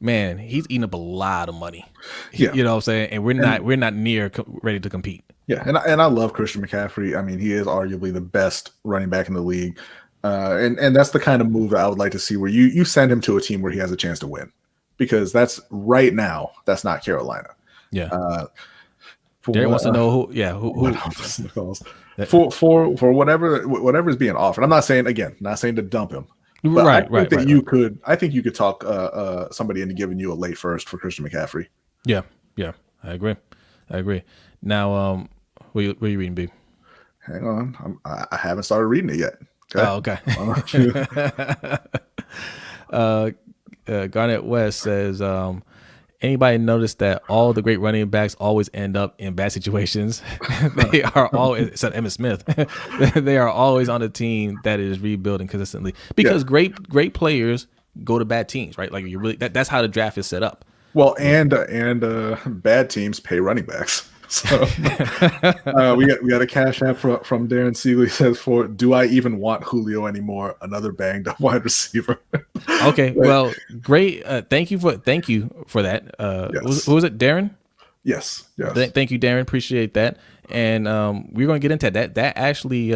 man, he's eating up a lot of money. Yeah. You know what I'm saying? And we're not near ready to compete. Yeah, and I love Christian McCaffrey. I mean, he is arguably the best running back in the league. And that's the kind of move that I would like to see, where you send him to a team where he has a chance to win, because that's right now, that's not Carolina. Yeah. Derek wants to know who for whatever is being offered. I'm not saying to dump him. But I think you could talk somebody into giving you a late first for Christian McCaffrey. Yeah, I agree. Now, what are you reading, B? Hang on, I haven't started reading it yet. Okay. Oh, okay. Garnett West says, anybody notice that all the great running backs always end up in bad situations? They are always, except Emmitt Smith, they are always on a team that is rebuilding consistently, because great players go to bad teams, right? Like, you really, that's how the draft is set up. Well, and bad teams pay running backs. So we got a cash app from Darren Siegel. He says, do I even want Julio anymore? Another banged up wide receiver. Okay, well, great. Thank you for that. Yes. Who was it, Darren? Yes. Thank you, Darren. Appreciate that. And we're going to get into that. That actually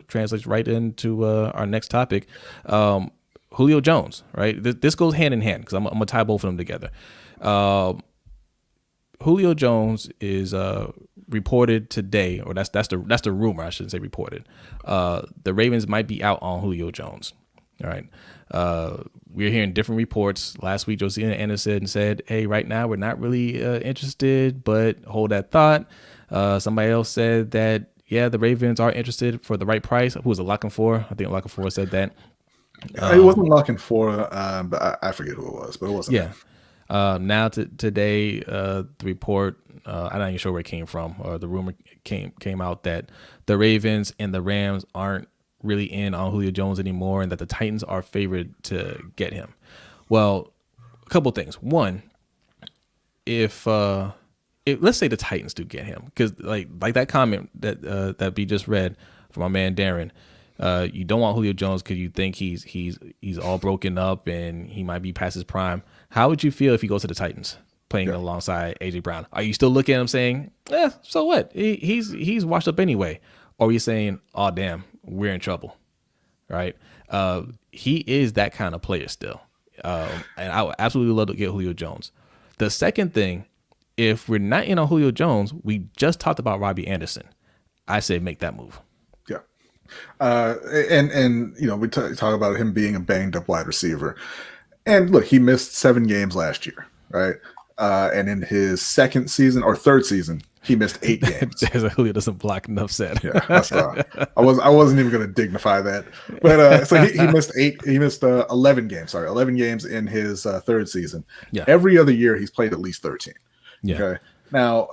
translates right into our next topic. Julio Jones, right? This goes hand in hand, because I'm going to tie both of them together. Julio Jones is reported today, or that's the rumor. I shouldn't say reported. The Ravens might be out on Julio Jones. All right. We're hearing different reports. Last week, Jose and Anderson said, "Hey, right now we're not really interested, but hold that thought." Somebody else said that, yeah, the Ravens are interested for the right price. Who was it, Locking for? I think Locking for said that. It wasn't Locking for, but I forget who it was, but it wasn't. Yeah. Now today, the report, I'm not even sure where it came from, or the rumor came out that the Ravens and the Rams aren't really in on Julio Jones anymore, and that the Titans are favored to get him. Well, a couple things. One, if let's say the Titans do get him, because like that comment that we just read from our man Darren, you don't want Julio Jones because you think he's all broken up and he might be past his prime. How would you feel if he goes to the Titans playing alongside AJ Brown? Are you still looking at him saying, so what? He's washed up anyway? Or are you saying, oh damn, we're in trouble, right? He is that kind of player still, and I would absolutely love to get Julio Jones. The second thing, if we're not in on Julio Jones, we just talked about Robbie Anderson. I say make that move. Yeah. And we talk about him being a banged up wide receiver. And look, he missed 7 games last year, right? And in his second season or third season, he missed 8 games. Julio doesn't block, enough said. Yeah, that's I wasn't even going to dignify that. But so he missed 11 games. Sorry, 11 games in his third season. Yeah. Every other year, he's played at least 13. Yeah. Okay. Now,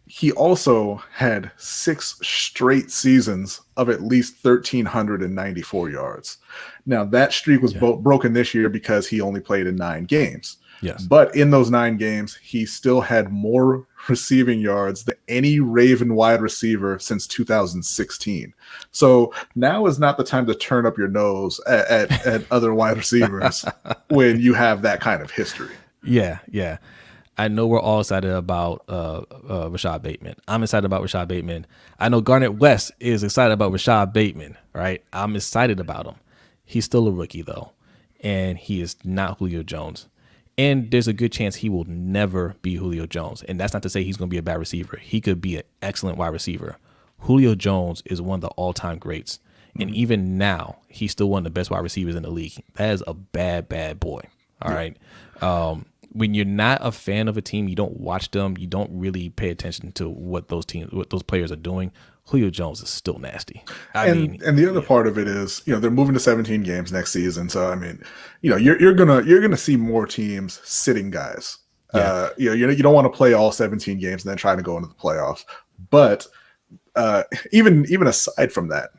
he also had 6 straight seasons of at least 1,394 yards. Now, that streak was broken this year because he only played in 9 games. Yes. But in those 9 games, he still had more receiving yards than any Raven wide receiver since 2016. So now is not the time to turn up your nose at other wide receivers when you have that kind of history. Yeah, yeah. I know we're all excited about Rashad Bateman. I'm excited about Rashad Bateman. I know Garnett West is excited about Rashad Bateman, right? I'm excited about him. He's still a rookie, though, and he is not Julio Jones. And there's a good chance he will never be Julio Jones. And that's not to say he's going to be a bad receiver. He could be an excellent wide receiver. Julio Jones is one of the all-time greats. And even now, he's still one of the best wide receivers in the league. That is a bad, bad boy. All right. When you're not a fan of a team, you don't watch them, you don't really pay attention to what those players are doing. Julio Jones is still nasty. And the other part of it is, they're moving to 17 games next season. So I mean, you're gonna see more teams sitting guys. Yeah. You don't want to play all 17 games and then try to go into the playoffs. But even aside from that,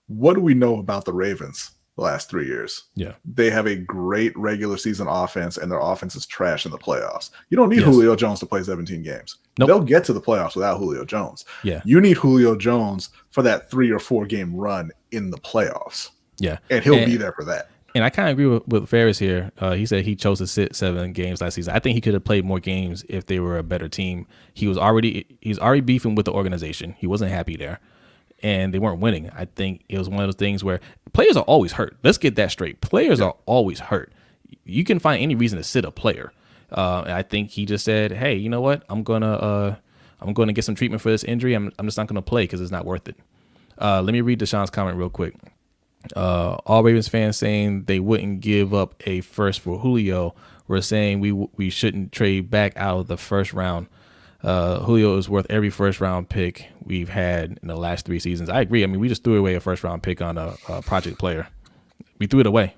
what do we know about the Ravens the last 3 years? Yeah. They have a great regular season offense, and their offense is trash in the playoffs. You don't need Julio Jones to play 17 games. Nope. They'll get to the playoffs without Julio Jones. Yeah. You need Julio Jones for that 3 or 4 game run in the playoffs. Yeah. And he'll be there for that. And I kind of agree with Ferris here. He said he chose to sit 7 games last season. I think he could have played more games if they were a better team. He's already beefing with the organization. He wasn't happy there, and they weren't winning. I think it was one of those things where players are always hurt. Let's get that straight. Players are always hurt. You can find any reason to sit a player. And I think he just said, "Hey, you know what? I'm gonna get some treatment for this injury. I'm just not gonna play because it's not worth it." Let me read Deshaun's comment real quick. All Ravens fans saying they wouldn't give up a first for Julio. We're saying we shouldn't trade back out of the first round. Julio is worth every first round pick we've had in the last 3 seasons. I agree. I mean, we just threw away a first round pick on a project player. We threw it away.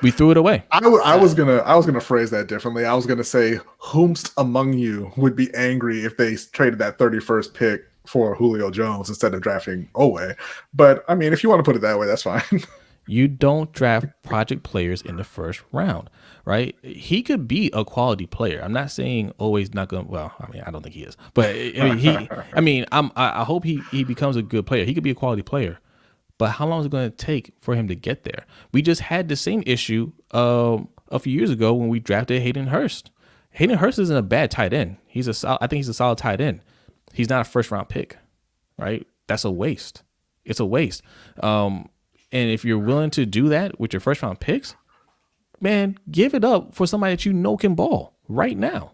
I was gonna phrase that differently. I was gonna say, whomst among you would be angry if they traded that 31st pick for Julio Jones instead of drafting Owe? But I mean, if you want to put it that way, that's fine. You don't draft project players in the first round, right? He could be a quality player. I'm not saying always not going. Well, I mean, I don't think he is, but I hope he becomes a good player. He could be a quality player, but how long is it going to take for him to get there? We just had the same issue a few years ago when we drafted Hayden Hurst. Hayden Hurst isn't a bad tight end. I think he's a solid tight end. He's not a first round pick, right? That's a waste. It's a waste. And if you're willing to do that with your first round picks, man, give it up for somebody that you know can ball right now.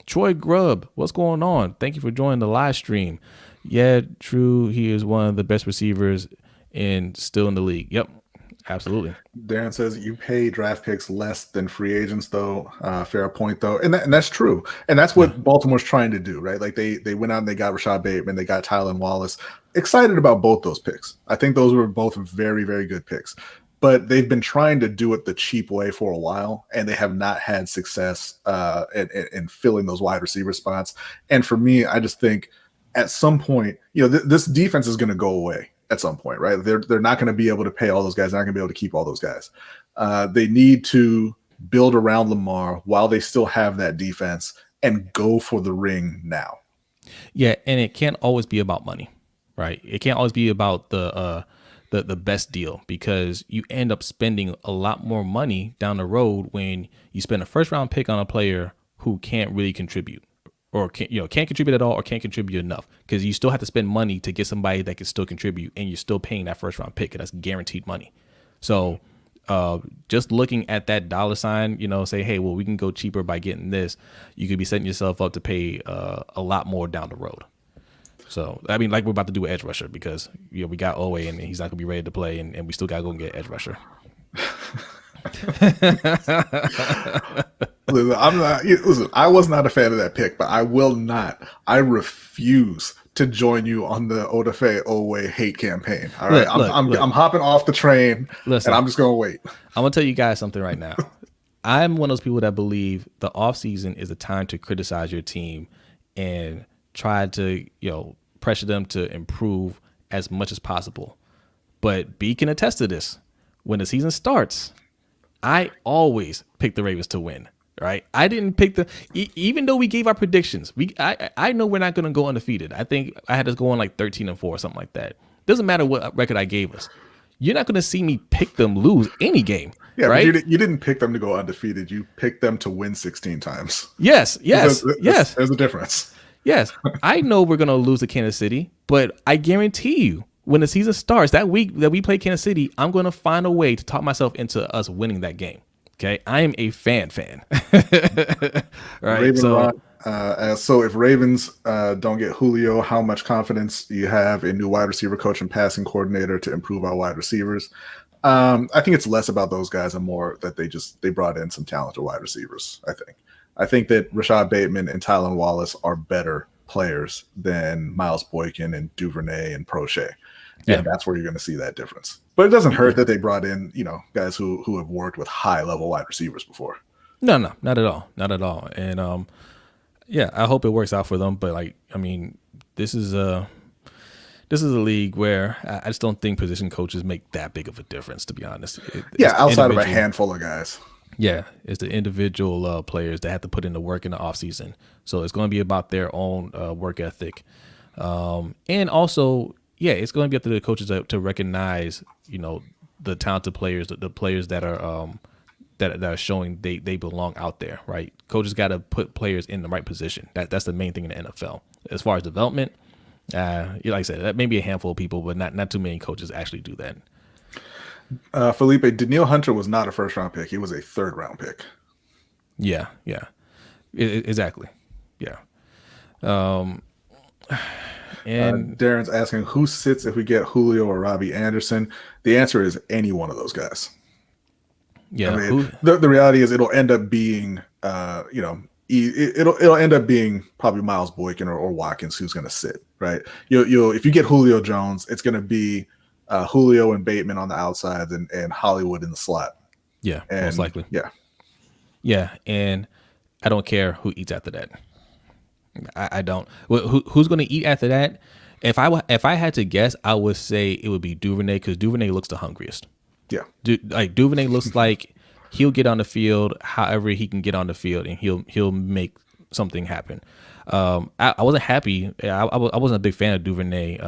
Troy Grubb, what's going on? Thank you for joining the live stream. Yeah, true. He is one of the best receivers still in the league. Yep, absolutely. Darren says you pay draft picks less than free agents, though. Fair point, though, and that's true. And that's what Baltimore's trying to do, right? Like they went out and they got Rashad Bateman, they got Tylan Wallace. Excited about both those picks. I think those were both very, very good picks. But they've been trying to do it the cheap way for a while, and they have not had success in filling those wide receiver spots. And for me, I just think at some point, this defense is going to go away at some point, right? They're not going to be able to pay all those guys. They're not going to be able to keep all those guys. They need to build around Lamar while they still have that defense and go for the ring now. Yeah, and it can't always be about money, right? It can't always be about the best deal, because you end up spending a lot more money down the road when you spend a first round pick on a player who can't really contribute, or can't contribute at all, or can't contribute enough, because you still have to spend money to get somebody that can still contribute, and you're still paying that first round pick, and that's guaranteed money. So just looking at that dollar sign, say, hey, well, we can go cheaper by getting this. You could be setting yourself up to pay a lot more down the road. So, I mean, like we're about to do an edge rusher, because we got Owe and he's not going to be ready to play, and we still got to go and get edge rusher. Listen, I was not a fan of that pick, but I refuse to join you on the Odafe Owe hate campaign. All right, I'm hopping off the train, and I'm just going to wait. I'm going to tell you guys something right now. I'm one of those people that believe the offseason is a time to criticize your team and try to, pressure them to improve as much as possible. But B can attest to this. When the season starts, I always pick the Ravens to win, right? I didn't pick even though we gave our predictions. I know we're not going to go undefeated. I think I had us going like 13-4 or something like that. Doesn't matter what record I gave us. You're not going to see me pick them lose any game. Yeah, right? But you didn't pick them to go undefeated. You picked them to win 16 times. Yes. Yes. There's a difference. Yes, I know we're going to lose to Kansas City, but I guarantee you, when the season starts, that week that we play Kansas City, I'm going to find a way to talk myself into us winning that game. Okay, I am a fan. Right. So if Ravens don't get Julio, how much confidence do you have in new wide receiver coach and passing coordinator to improve our wide receivers? I think it's less about those guys and more that they brought in some talented wide receivers. I think that Rashad Bateman and Tylan Wallace are better players than Miles Boykin and Duvernay and Prochet. Yeah. And that's where you're going to see that difference. But it doesn't hurt that they brought in, guys who have worked with high-level wide receivers before. No, not at all. Not at all. And, I hope it works out for them. But, this is a league where I just don't think position coaches make that big of a difference, to be honest. Outside of a handful of guys. Yeah, it's the individual players that have to put in the work in the offseason. So it's going to be about their own work ethic. And also, it's going to be up to the coaches to recognize, the talented players, the players that are that are showing they belong out there, right? Coaches got to put players in the right position. That's the main thing in the NFL. As far as development, like I said, that may be a handful of people, but not too many coaches actually do that. Felipe, Danielle Hunter was not a first-round pick. He was a third-round pick. Yeah. Exactly. Yeah. And Darren's asking, who sits if we get Julio or Robbie Anderson? The answer is any one of those guys. Yeah. The reality is it'll end up being, it'll end up being probably Miles Boykin or Watkins who's going to sit, right? If you get Julio Jones, it's going to be Julio and Bateman on the outside and Hollywood in the slot. Yeah, most likely. Yeah, and I don't care who eats after that. I don't. Who's going to eat after that? If I had to guess, I would say it would be Duvernay, because Duvernay looks the hungriest. Yeah, Duvernay looks like he'll get on the field however he can get on the field, and he'll make something happen. I wasn't happy. I wasn't a big fan of Duvernay.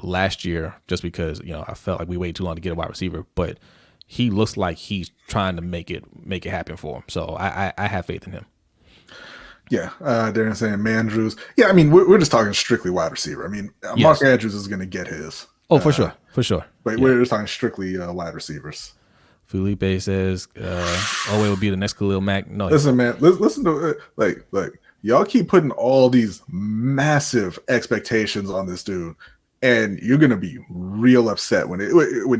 Last year, just because I felt like we waited too long to get a wide receiver, but he looks like he's trying to make it happen for him. So I have faith in him. Yeah, Darren saying Mandrews. Yeah, I mean we're just talking strictly wide receiver. I mean Mark Andrews is going to get his. Oh, for sure. But we're just talking strictly wide receivers. Felipe says Owe will be the next Khalil Mack. No, listen, man. Listen to like y'all keep putting all these massive expectations on this dude, and you're gonna be real upset when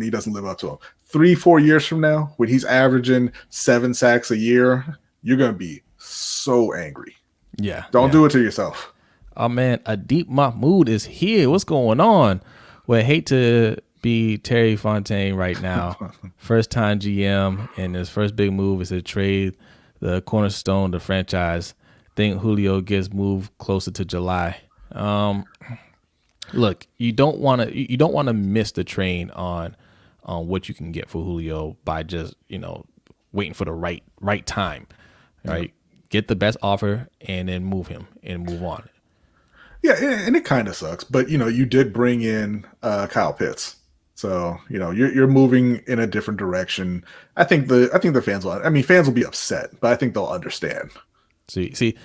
he doesn't live up to them. 3-4 years from now, when he's averaging 7 sacks a year, you're gonna be so angry. Yeah, don't do it to yourself. Oh man, Adeep Mahmood is here. What's going on? Well, I hate to be Terry Fontaine right now. First time GM, and his first big move is to trade the cornerstone of the franchise. Think Julio gets moved closer to July. Look, you don't want to miss the train on what you can get for Julio by just waiting for the right time, right? Get the best offer and then move him and move on. Yeah, and it kind of sucks, but you did bring in Kyle Pitts, so you're moving in a different direction. I think the fans will. I mean, fans will be upset, but I think they'll understand. See.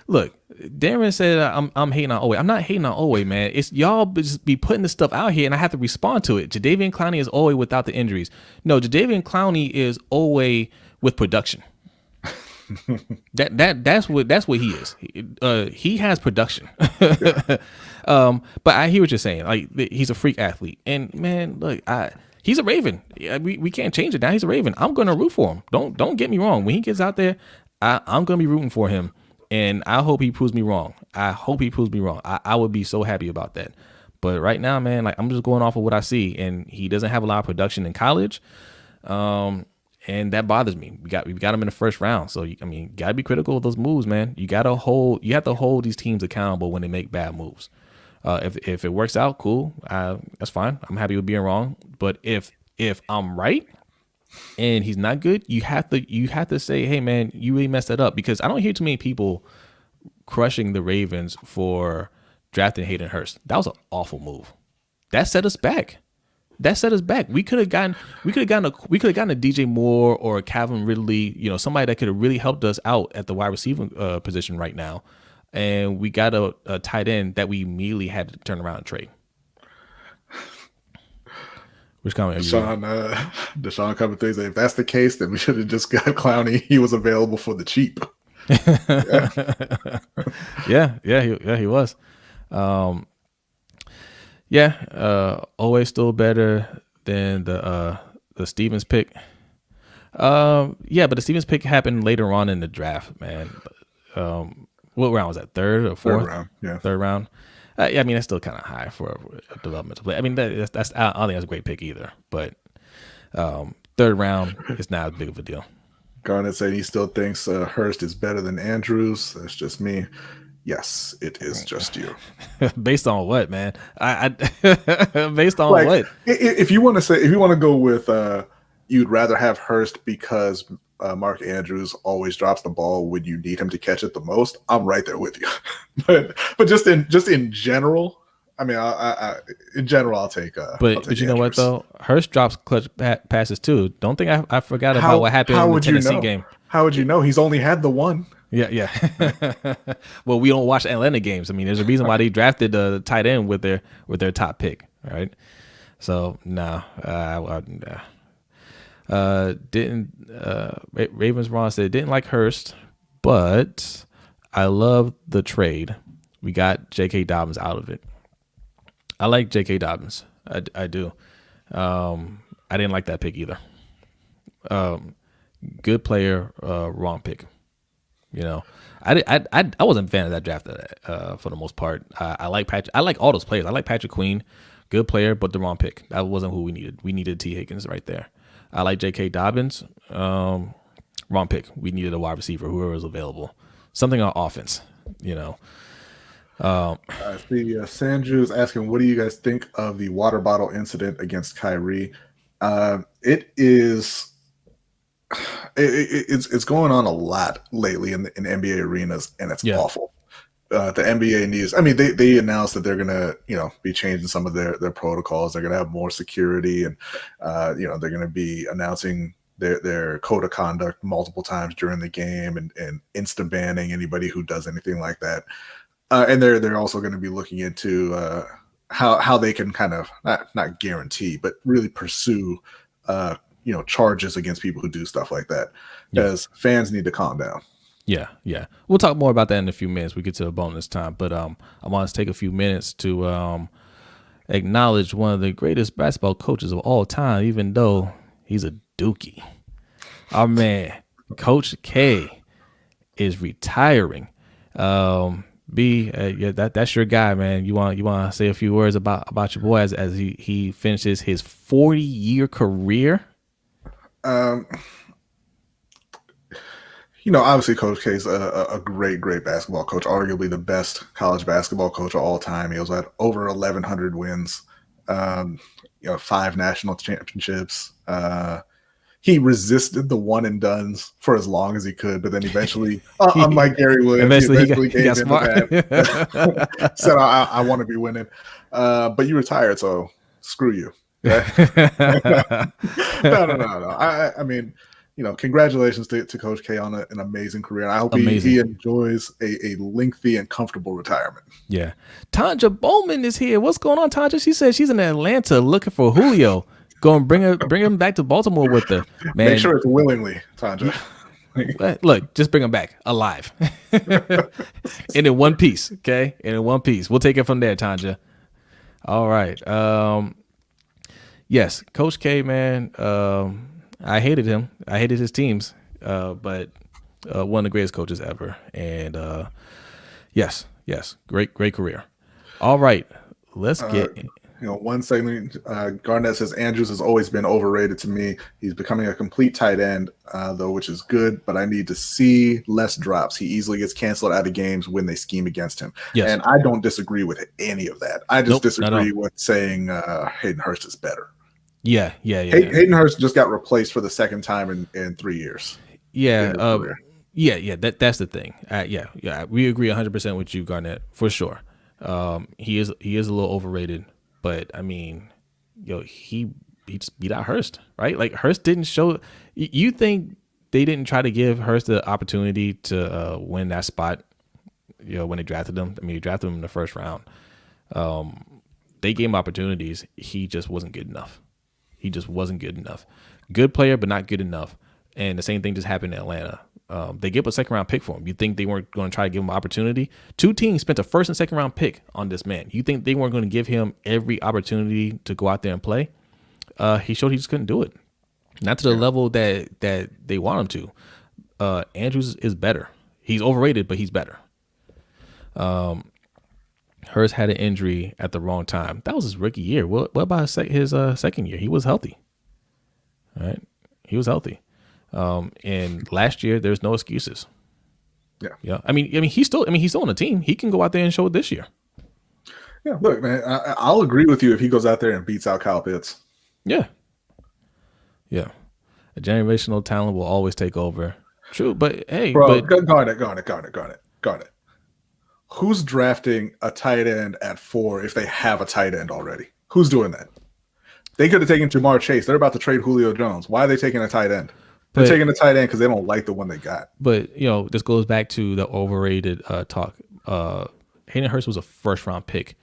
Look, Darren said I'm hating on Owe. I'm not hating on Owe, man. It's y'all just be putting this stuff out here, and I have to respond to it. Jadeveon Clowney is Owe without the injuries. No, Jadeveon Clowney is Owe with production. That's what he is. He has production. But I hear what you're saying. Like, he's a freak athlete, and man, look, he's a Raven. We can't change it now. He's a Raven. I'm gonna root for him. Don't get me wrong. When he gets out there, I'm gonna be rooting for him, and I hope he proves me wrong. I would be so happy about that. But right now, man, like, I'm just going off of what I see, and he doesn't have a lot of production in college. And that bothers me. We got him in the first round. So, gotta be critical of those moves, man. You have to hold these teams accountable when they make bad moves. If it works out, cool. That's fine. I'm happy with being wrong. But if I'm right and he's not good, you have to say, hey man, you really messed that up, because I don't hear too many people crushing the Ravens for drafting Hayden Hurst. That was an awful move. That set us back. We could have gotten a DJ Moore or a Calvin Ridley, somebody that could have really helped us out at the wide receiver position right now. And we got a tight end that we immediately had to turn around and trade. Which comment are you Deshaun coming through. If that's the case, then we should have just got Clowney. He was available for the cheap. Yeah, he was. Always still better than the Stevens pick. But the Stevens pick happened later on in the draft, man. What round was that? Third or fourth? Third round. Yeah. Third round. That's still kind of high for a developmental play. I mean, that's I don't think that's a great pick either. But third round is not as big of a deal. Garnett said he still thinks Hurst is better than Andrews. That's just me. Yes, it is just you. Based on what, man? I based on what? If you want to go with, you'd rather have Hurst because Mark Andrews always drops the ball when you need him to catch it the most. I'm right there with you. but just in general, I mean, in general, I'll take. But you know what though? Hurst drops clutch passes too. Don't think I forgot about what happened in the Tennessee game. How would you know? He's only had the one. Yeah. Well, we don't watch Atlanta games. I mean, there's a reason why they drafted the tight end with their top pick, right? So Ravens Ron said didn't like Hurst, but I love the trade. We got J.K. Dobbins out of it. I like J.K. Dobbins. I do. I didn't like that pick either. Good player, wrong pick. I wasn't a fan of that draft for the most part. I like Patrick. I like all those players. I like Patrick Queen, good player, but the wrong pick. That wasn't who we needed. We needed T. Higgins right there. I like J.K. Dobbins, wrong pick. We needed a wide receiver, whoever was available. Something on offense, I see Sanju's asking, what do you guys think of the water bottle incident against Kyrie? It's going on a lot lately in NBA arenas, and it's awful. The NBA needs. I mean, they announced that they're gonna be changing some of their protocols. They're gonna have more security, and they're gonna be announcing their code of conduct multiple times during the game, and insta banning anybody who does anything like that. And they're also going to be looking into how they can kind of not guarantee, but really pursue charges against people who do stuff like that, because fans need to calm down. Yeah. We'll talk more about that in a few minutes. We get to the bonus time, but I want to take a few minutes to acknowledge one of the greatest basketball coaches of all time, even though he's a dookie. Our man, Coach K, is retiring. That's your guy, man. You want to say a few words about your boy as he finishes his 40-year career? Obviously Coach K is a great basketball coach, arguably the best college basketball coach of all time. He was at over 1,100 wins, 5 national championships. He resisted the one and dones for as long as he could, but then eventually, unlike Gary Williams, he got smart. Said, I want to be winning. But you retired, so screw you. No. I mean, congratulations to Coach K on an amazing career. I hope he enjoys a lengthy and comfortable retirement. Yeah. Tanja Bowman is here. What's going on, Tanja? She said she's in Atlanta looking for Julio. Go and bring him back to Baltimore with her. Man. Make sure it's willingly, Tanja. Look, just bring him back alive. And in one piece, okay? And in one piece. We'll take it from there, Tanja. All right. Yes, Coach K, man. I hated him. I hated his teams. But one of the greatest coaches ever. And yes, great career. All right, let's get. One segment, Garnett says Andrews has always been overrated to me. He's becoming a complete tight end, though, which is good, but I need to see less drops. He easily gets canceled out of games when they scheme against him. Yes. And I don't disagree with any of that. I just disagree with saying Hayden Hurst is better. Yeah. Hayden Hurst just got replaced for the second time in 3 years. Yeah. That's the thing. We agree 100% with you, Garnett, for sure. He is a little overrated. But I mean, he just beat out Hurst, right? Like Hurst didn't show. You think they didn't try to give Hurst the opportunity to win that spot? When they drafted him. I mean, they drafted him in the first round. They gave him opportunities. He just wasn't good enough. Good player, but not good enough. And the same thing just happened in Atlanta. They gave a second round pick for him. You think they weren't going to try to give him an opportunity? 2 teams spent a first and second round pick on this man. You think they weren't going to give him every opportunity to go out there and play? He showed he just couldn't do it. Not to the level that they want him to. Andrews is better. He's overrated, but he's better. Hurst had an injury at the wrong time. That was his rookie year. What about his second year? He was healthy. All right, he was healthy. And last year there's no excuses. Yeah. I mean, he's still on the team. He can go out there and show it this year. Yeah. Look, man, I'll agree with you if he goes out there and beats out Kyle Pitts. Yeah. A generational talent will always take over. True, but hey, Garnet. Who's drafting a tight end at 4 if they have a tight end already? Who's doing that? They could have taken Jamar Chase. They're about to trade Julio Jones. Why are they taking a tight end? They're taking a tight end because they don't like the one they got. But, this goes back to the overrated talk. Hayden Hurst was a first-round pick,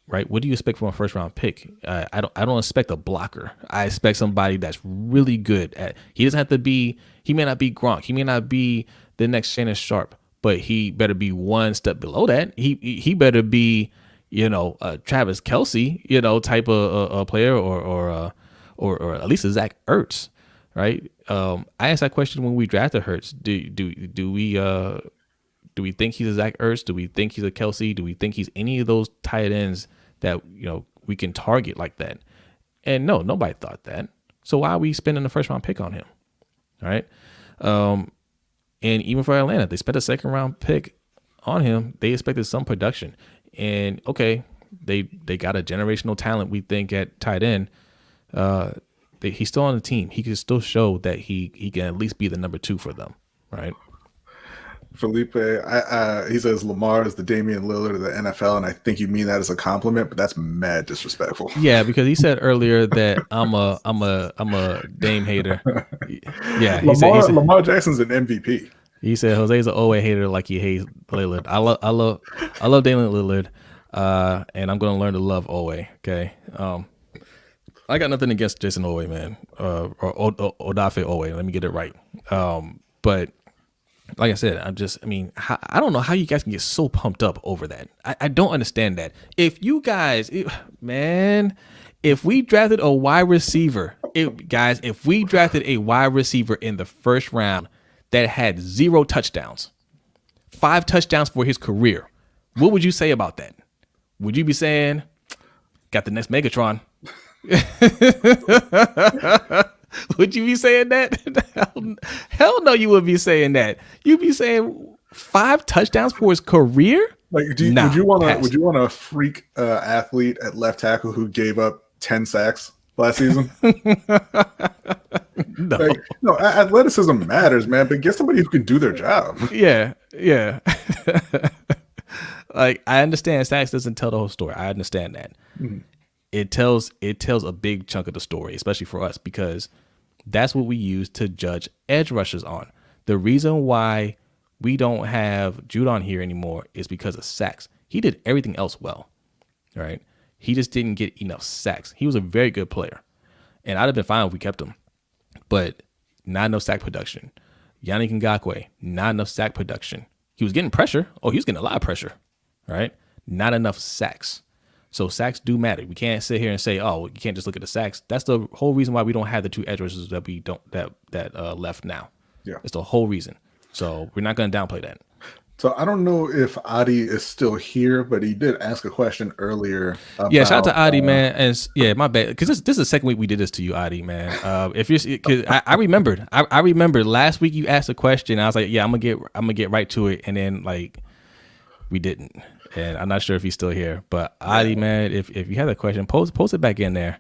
right? What do you expect from a first-round pick? I don't expect a blocker. I expect somebody that's really good at. He doesn't have to be. He may not be Gronk. He may not be the next Shannon Sharp, but he better be one step below that. He better be, Travis Kelce, type of player, or at least a Zach Ertz. Right. I asked that question when we drafted Hurts. Do we think he's a Zach Ertz? Do we think he's a Kelce? Do we think he's any of those tight ends that we can target like that? And no, nobody thought that. So why are we spending the first round pick on him? All right. And even for Atlanta, they spent a second round pick on him. They expected some production. And okay, they got a generational talent, we think, at tight end. He's still on the team. He can still show that he can at least be the number 2 for them, right? Felipe, he says Lamar is the Damian Lillard of the NFL, and I think you mean that as a compliment, but that's mad disrespectful. Yeah, because he said earlier that I'm a Dame hater. Yeah, Lamar Jackson's an MVP. He said Jose's an Owe hater like he hates Lillard. I love Damian Lillard, and I'm gonna learn to love Owe. Okay. I got nothing against Jason Owe, man, or Odafe Owe. Let me get it right. But like I said, I don't know how you guys can get so pumped up over that. I don't understand that. If you guys, if we drafted a wide receiver, if we drafted a wide receiver in the first round that had 0 touchdowns, 5 touchdowns for his career, what would you say about that? Would you be saying, got the next Megatron? Would you be saying that? Hell no, you would be saying that. You'd be saying 5 touchdowns for his career? Like, would you want a freak athlete at left tackle who gave up 10 sacks last season? No. Like, no, athleticism matters, man, but get somebody who can do their job. Yeah. Like, I understand sacks doesn't tell the whole story. I understand that. Mm-hmm. It tells a big chunk of the story, especially for us, because that's what we use to judge edge rushers on. The reason why we don't have Judon here anymore is because of sacks. He did everything else well, right? He just didn't get enough sacks. He was a very good player, and I'd have been fine if we kept him, but not enough sack production. Yannick Ngakoue, not enough sack production. He was getting pressure. Oh, he was getting a lot of pressure, right? Not enough sacks. So sacks do matter. We can't sit here and say, oh, you can't just look at the sacks. That's the whole reason why we don't have the 2 edge rushers that we don't that left now. Yeah, it's the whole reason. So we're not going to downplay that. So I don't know if Adi is still here, but he did ask a question earlier. About, shout out to Adi, man. And my bad, because this is the second week we did this to you, Adi, man. If you're, because I remembered, I remembered last week you asked a question. I was like, yeah, I'm gonna get right to it, and then like we didn't. And I'm not sure if he's still here, but Adi, man, if you have a question, post it back in there.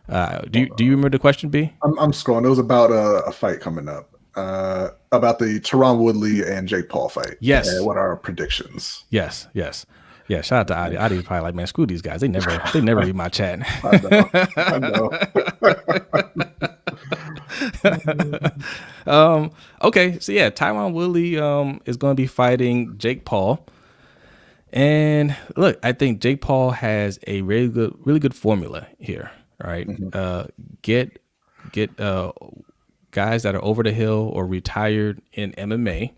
Do you remember the question, B? I'm scrolling. It was about a fight coming up, about the Tyron Woodley and Jake Paul fight. Yes. And what are our predictions? Yes. Yeah. Shout out to Adi. Adi's probably like, man, screw these guys. They never read my chat. I know. Okay. So yeah, Tyron Woodley is going to be fighting Jake Paul. And look, I think Jake Paul has a really good formula here. All right. Mm-hmm. Get guys that are over the hill or retired in MMA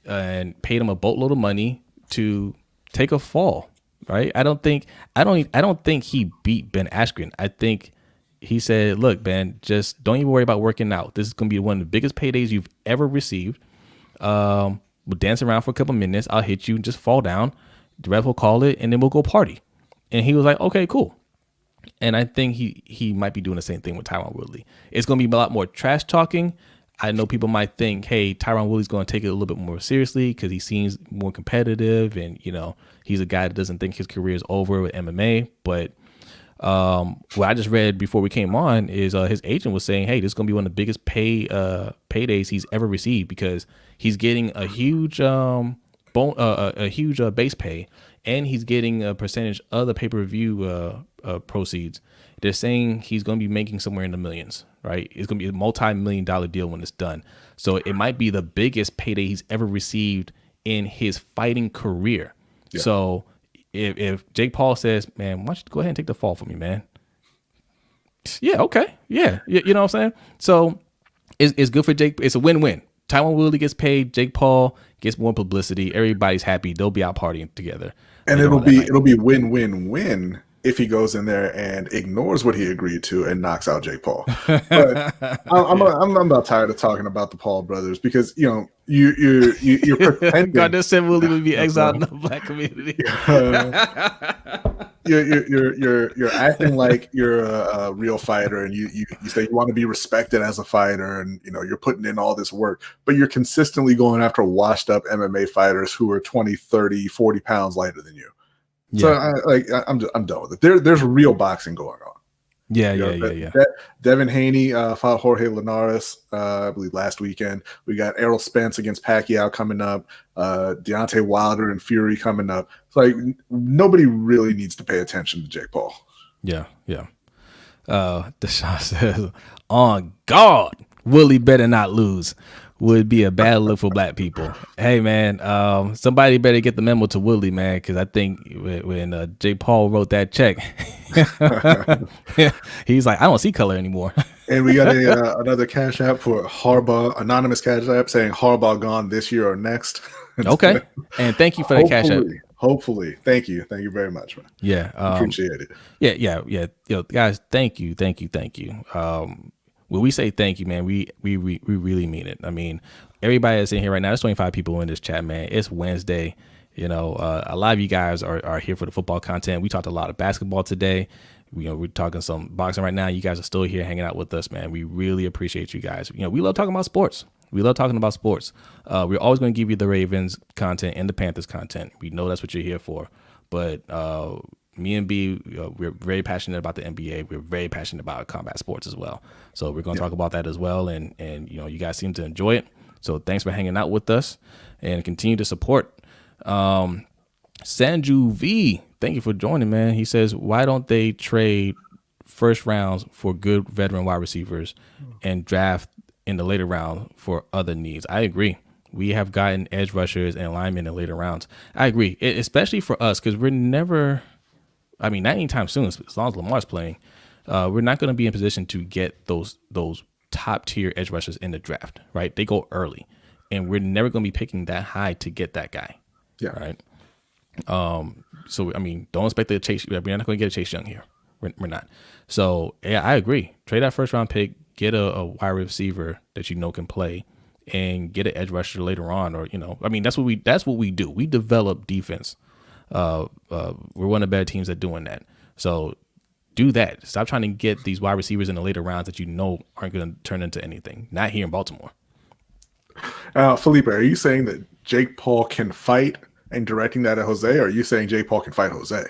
and paid them a boatload of money to take a fall. Right. I don't think he beat Ben Askren. I think he said, look, Ben, just don't even worry about working out. This is going to be one of the biggest paydays you've ever received. We'll dance around for a couple minutes. I'll hit you and just fall down. The ref will call it, and then we'll go party. And he was like, okay, cool. And I think he might be doing the same thing with Tyron Woodley. It's going to be a lot more trash talking. I know people might think, hey, Tyron Woodley's going to take it a little bit more seriously because he seems more competitive, and he's a guy that doesn't think his career is over with MMA. But what I just read before we came on is his agent was saying, hey, this is going to be one of the biggest paydays he's ever received because he's getting a huge base pay, and he's getting a percentage of the pay-per-view proceeds. They're saying he's going to be making somewhere in the millions, right? It's going to be a multi-million-dollar deal when it's done. So it might be the biggest payday he's ever received in his fighting career. Yeah. So if Jake Paul says, man, why don't you go ahead and take the fall for me, man? Yeah, okay. Yeah, you know what I'm saying? So it's good for Jake. It's a win-win. Tyron Woodley gets paid. Jake Paul gets more publicity. Everybody's happy. They'll be out partying together. And it'll be win-win-win if he goes in there and ignores what he agreed to and knocks out Jake Paul. But I'm about tired of talking about the Paul brothers because you're pretending. God, this said Woodley would be exiled in the black community. You're acting like you're a real fighter, and you say you want to be respected as a fighter, and you're putting in all this work, but you're consistently going after washed up MMA fighters who are 20, 30, 40 pounds lighter than you. Yeah. So I'm done with it. There's real boxing going on. Yeah. Devin Haney fought Jorge Linares, I believe last weekend. We got Errol Spence against Pacquiao coming up. Deontay Wilder and Fury coming up. It's like nobody really needs to pay attention to Jake Paul. Yeah. Deshaun says, on God, Willie better not lose. would be a bad look for black people. Hey man, somebody better get the memo to Woodley, man, because I think when Jay Paul wrote that check, he's like, I don't see color anymore. And we got another cash app for Harbaugh, anonymous cash app saying Harbaugh gone this year or next. Okay, and thank you for the cash app. Hopefully, thank you very much, man. Yeah, appreciate it. Yeah. Yo, guys, thank you. When we say thank you, man, we really mean it. I mean, everybody that's in here right now, there's 25 people in this chat, man. It's Wednesday. You know, a lot of you guys are here for the football content. We talked a lot of basketball today. We're talking some boxing right now. You guys are still here hanging out with us, man. We really appreciate you guys. We love talking about sports. We're always going to give you the Ravens content and the Panthers content. We know that's what you're here for. But me and B, we're very passionate about the NBA. We're very passionate about combat sports as well. So we're going to talk about that as well. And you guys seem to enjoy it. So thanks for hanging out with us and continue to support. Sanju V, thank you for joining, man. He says, why don't they trade first rounds for good veteran wide receivers and draft in the later round for other needs? I agree. We have gotten edge rushers and linemen in later rounds. I agree, especially for us, because we're never, not anytime soon, as long as Lamar's playing, we're not going to be in position to get those top tier edge rushers in the draft, right? They go early, and we're never going to be picking that high to get that guy. Yeah. Right. So, don't expect to chase. We're not going to get a Chase Young here. We're not. So, yeah, I agree. Trade that first round pick, get a wide receiver that can play, and get an edge rusher later on. Or, that's what we do. We develop defense. We're one of the better teams at doing that. So do that. Stop trying to get these wide receivers in the later rounds that aren't going to turn into anything. Not here in Baltimore. Felipe, are you saying that Jake Paul can fight and directing that at Jose, or are you saying Jake Paul can fight Jose?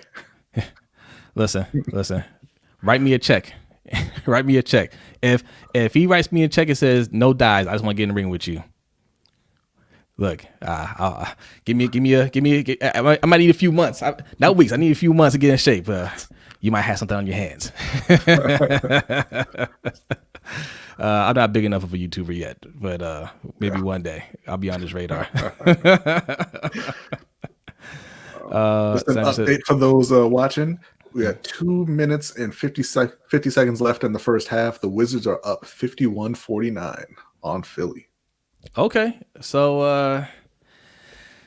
Listen. Write me a check. If he writes me a check and says no dies, I just want to get in the ring with you. Look, give me. I might need a few months. Not weeks. I need a few months to get in shape. You might have something on your hands. I'm not big enough of a YouTuber yet, but maybe one day I'll be on his radar. Listen, update for those watching. We got 2 minutes and 50 seconds left in the first half. The Wizards are up 51-49 on Philly. Okay, so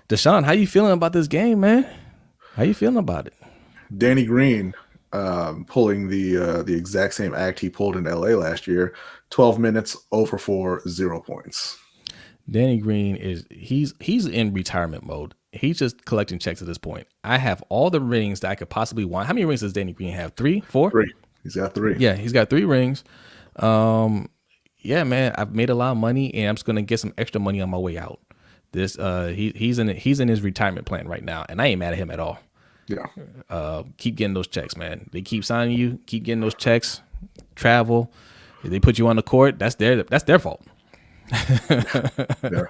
Deshaun, how you feeling about this game, man? How you feeling about it? Danny Green pulling the exact same act he pulled in LA last year. 12 minutes, 0 for 0 points. Danny Green he's in retirement mode. He's just collecting checks at this point. I have all the rings that I could possibly want. How many rings does Danny Green have? 3, 4? 3. He's got 3. Yeah, he's got 3 rings. Yeah, man, I've made a lot of money, and I'm just gonna get some extra money on my way out. This he's in his retirement plan right now, and I ain't mad at him at all. Yeah. Keep getting those checks, man. They keep signing you. Keep getting those checks. Travel. If they put you on the court, that's their fault. Yeah.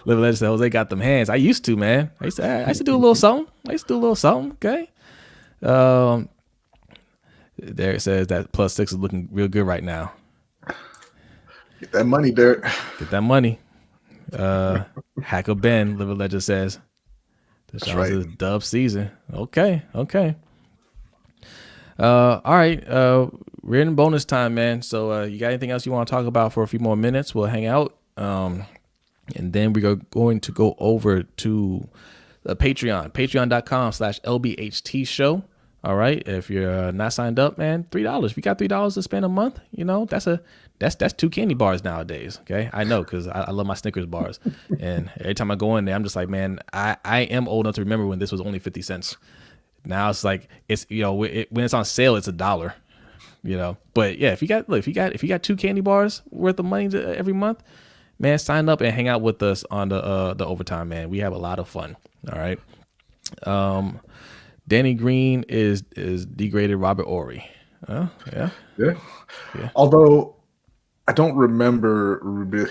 Living Legend said, Jose got them hands. I used to, man. I used to do a little something. Okay. There it says that +6 is looking real good right now. Get that money, Derek. Get that money. Hacker Ben, Living Legend says. That's right. This dub season. Okay. All right. We're in bonus time, man. So you got anything else you want to talk about for a few more minutes? We'll hang out. And then we are going to go over to the patreon.com/LBHT Show. All right. If you're not signed up, man, $3. If you got $3 to spend a month, that's 2 candy bars nowadays. Okay. I know, because I love my Snickers bars. And every time I go in there, I'm just like, man, I am old enough to remember when this was only 50 cents. Now it's like, it's, when it's on sale, it's $1, but yeah, if you got 2 candy bars worth of money every month, man, sign up and hang out with us on the overtime, man. We have a lot of fun. All right. Danny Green is degraded Robert Horry. Yeah. Although I don't remember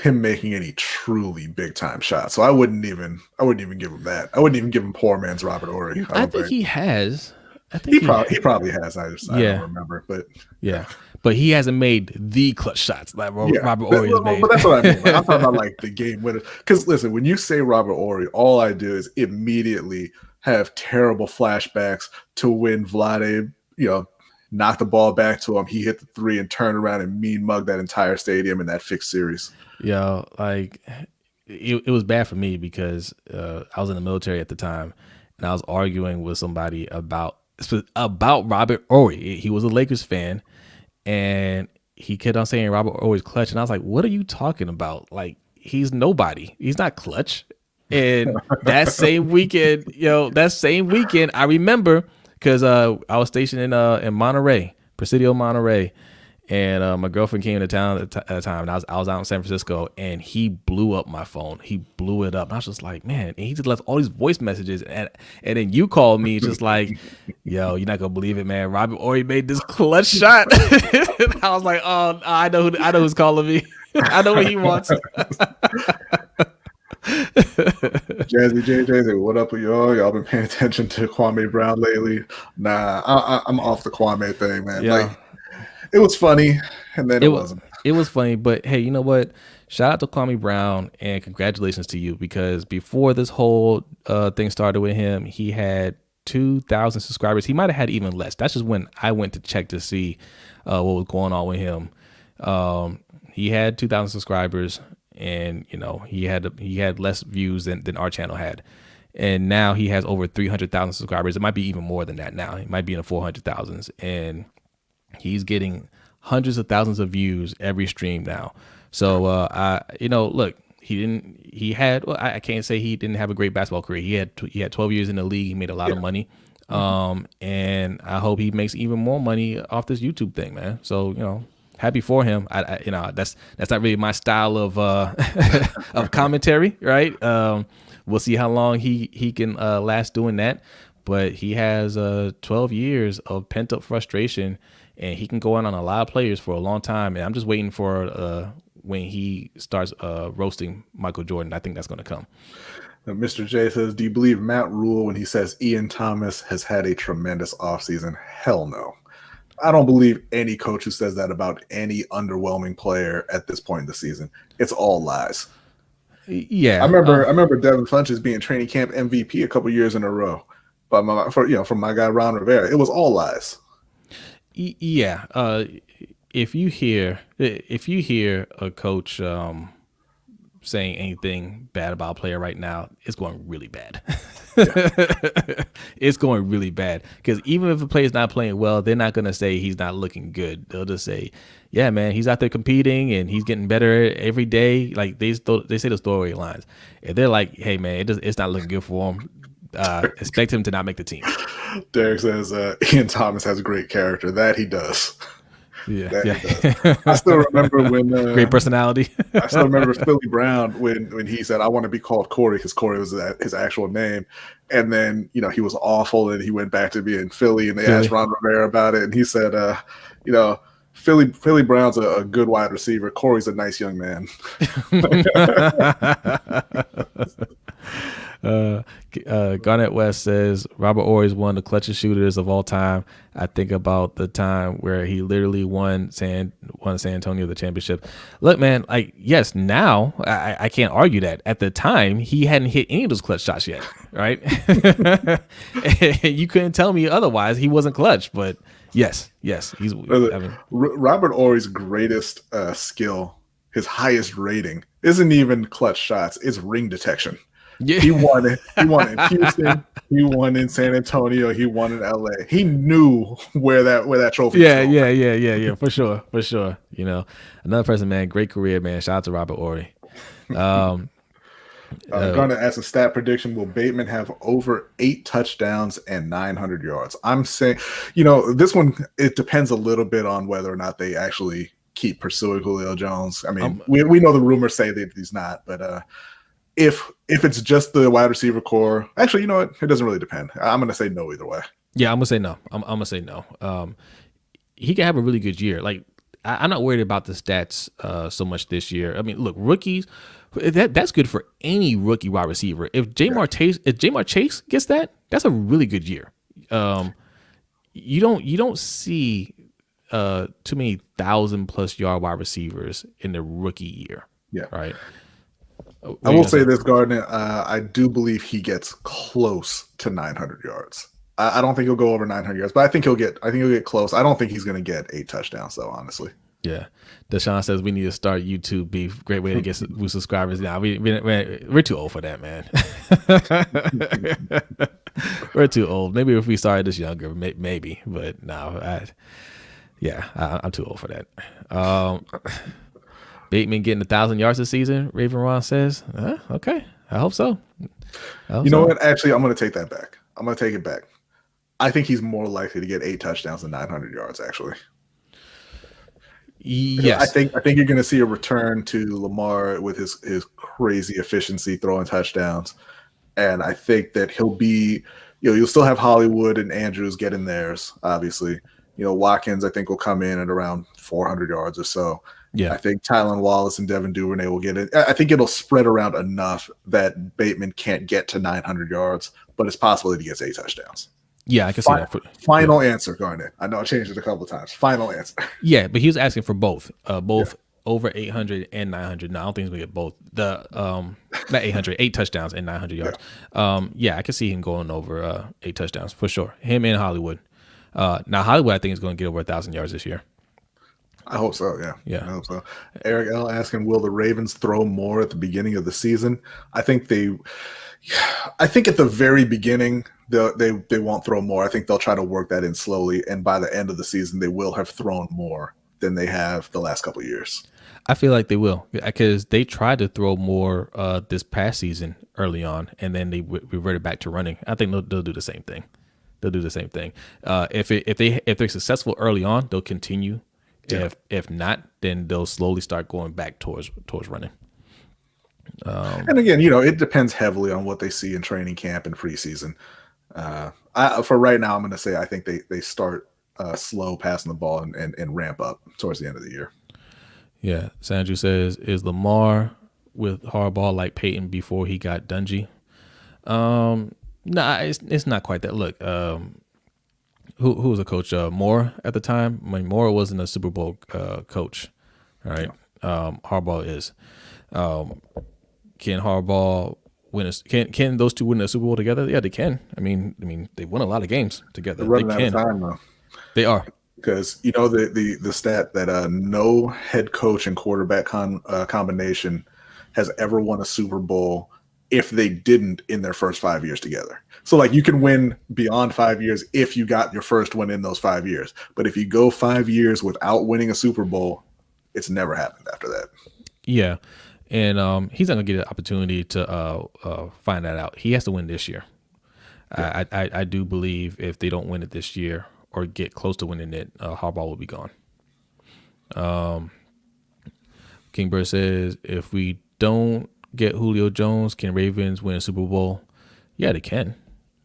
him making any truly big time shots, so I wouldn't even give him that. I wouldn't even give him poor man's Robert Horry. I think he has. I think he probably has. I don't remember, but yeah. But he hasn't made the clutch shots like Robert Horry has made. But that's what I mean. Like, I'm talking about like the game winner. Because listen, when you say Robert Horry, all I do is immediately have terrible flashbacks to when Vlade, knocked the ball back to him. He hit the three and turned around and mean mugged that entire stadium in that fixed series. Yo, like it was bad for me because I was in the military at the time, and I was arguing with somebody about Robert Horry. He was a Lakers fan, and he kept on saying Robert Horry's clutch, and I was like, "What are you talking about? Like, he's nobody. He's not clutch." And that same weekend, I remember because I was stationed in Monterey, Presidio, Monterey. And my girlfriend came to town at the time, and I was out in San Francisco, and he blew up my phone. He blew it up. And I was just like, man, and he just left all these voice messages. And then you called me just like, yo, you're not going to believe it, man. Robert Horry made this clutch shot. I was like, oh, I know who's calling me. I know what he wants. Jazzy JJ, what up with y'all? Y'all been paying attention to Kwame Brown lately? Nah, I'm off the Kwame thing, man. Yeah. Like, it was funny, and then it wasn't. It was funny, but hey, you know what? Shout out to Kwame Brown, and congratulations to you, because before this whole thing started with him, he had 2,000 subscribers. He might have had even less. That's just when I went to check to see what was going on with him. He had 2,000 subscribers, and he had less views than our channel had. And now he has over 300,000 subscribers. It might be even more than that now. It might be in the 400,000s, and he's getting hundreds of thousands of views every stream now. So, look, I can't say he didn't have a great basketball career. He had 12 years in the league. He made a lot of money. And I hope he makes even more money off this YouTube thing, man. So, happy for him. That's not really my style of of commentary, right? We'll see how long he can last doing that. But he has 12 years of pent up frustration, and he can go on a lot of players for a long time. And I'm just waiting for when he starts roasting Michael Jordan. I think that's going to come. Mr. J says, do you believe Matt Rule when he says Ian Thomas has had a tremendous offseason? Hell no. I don't believe any coach who says that about any underwhelming player at this point in the season. It's all lies. Yeah. I remember Devin Funches being training camp MVP a couple years in a row. But from my guy Ron Rivera, it was all lies. Yeah. If you hear a coach saying anything bad about a player right now, it's going really bad. It's going really bad, because even if a player's not playing well, they're not going to say he's not looking good. They'll just say, yeah, man, he's out there competing and he's getting better every day. Like they say the storylines. If they're like, hey, man, it's not looking good for him, expect him to not make the team. Derek says Ian Thomas has a great character. That he does. Yeah. He does. I still remember when great personality. I still remember Philly Brown when he said, I want to be called Corey, because Corey was his actual name. And then, he was awful, and he went back to being Philly, and they asked Ron Rivera about it, and he said, Philly Brown's a good wide receiver. Corey's a nice young man. Garnett West says Robert Horry is one of the clutchest shooters of all time. I think about the time where he literally won San Antonio the championship. Look, man, like, yes, now I can't argue that. At the time, he hadn't hit any of those clutch shots yet, right? You couldn't tell me otherwise. He wasn't clutch, but yes, he's. Robert Horry's greatest skill, his highest rating, isn't even clutch shots; it's ring detection. Yeah. He won it. He won in Houston. He won in San Antonio. He won in LA. He knew where that trophy was going. Yeah. For sure. Another person, man, great career, man. Shout out to Robert Horry. Going to ask a stat prediction. Will Bateman have over 8 touchdowns and 900 yards? I'm saying, this one, it depends a little bit on whether or not they actually keep pursuing Julio Jones. I mean, we know the rumors say that he's not, but if it's just the wide receiver core, actually, you know what? It doesn't really depend. I'm going to say no either way. Yeah, I'm going to say no. I'm going to say no. He can have a really good year. Like, I'm not worried about the stats so much this year. I mean, look, rookies, that's good for any rookie wide receiver. If Jamar Chase gets that, that's a really good year. you don't see too many 1,000+ yard wide receivers in the rookie year. Yeah. Right. I will say this, Gardner. I do believe he gets close to 900 yards. I don't think he'll go over 900 yards, but I think he'll get close. I don't think he's going to get 8 touchdowns, though. Honestly. Yeah. Deshaun says we need to start YouTube beef. Great way to get subscribers now. We're too old for that, man. We're too old. Maybe if we started this younger, maybe. But no, I'm too old for that. Bateman getting 1,000 yards this season, Raven Ron says. Okay, I hope so. You know what? Actually, I'm going to take that back. I'm going to take it back. I think he's more likely to get 8 touchdowns than 900 yards, actually. Yes. I think you're going to see a return to Lamar with his crazy efficiency throwing touchdowns. And I think that he'll be, you'll still have Hollywood and Andrews getting theirs, obviously. Watkins, I think, will come in at around 400 yards or so. Yeah. I think Tylan Wallace and Devin Duvernay will get it. I think it'll spread around enough that Bateman can't get to 900 yards, but it's possible that he gets 8 touchdowns. Yeah, I can see that. Final answer, Garnett. I know I changed it a couple of times. Final answer. Yeah, but he was asking for both. Over 800 and 900. No, I don't think he's going to get both. Not 800, 8 touchdowns and 900 yards. Yeah, I can see him going over 8 touchdowns for sure. Him and Hollywood. Now, Hollywood, I think, is going to get over 1,000 yards this year. I hope so, yeah. Yeah. I hope so. Eric L. asking, will the Ravens throw more at the beginning of the season? I think at the very beginning, they won't throw more. I think they'll try to work that in slowly, and by the end of the season, they will have thrown more than they have the last couple of years. I feel like they will, because they tried to throw more this past season early on, and then they reverted back to running. I think they'll do the same thing. They'll do the same thing. If they're successful early on, they'll continue. Yeah. If not, then they'll slowly start going back towards running. And again, it depends heavily on what they see in training camp and preseason. For right now, I'm going to say I think they start slow passing the ball and ramp up towards the end of the year. Yeah. Sandra says, is Lamar with Harbaugh like Peyton before he got Dungy? Nah, it's not quite that. Look, who was a coach? Moore at the time. I mean, Moore wasn't a Super Bowl coach. All right. Harbaugh is. Can Harbaugh win? Can those two win a Super Bowl together? Yeah, they can. I mean, they won a lot of games together. They're running out of time though. They are, because the stat that no head coach and quarterback combination has ever won a Super Bowl if they didn't in their first 5 years together. So you can win beyond 5 years if you got your first win in those 5 years. But if you go 5 years without winning a Super Bowl, it's never happened after that. Yeah. And he's not going to get an opportunity to find that out. He has to win this year. Yeah. I do believe if they don't win it this year or get close to winning it, Harbaugh will be gone. Kingbird says, if we don't get Julio Jones, can Ravens win a Super Bowl? Yeah, they can.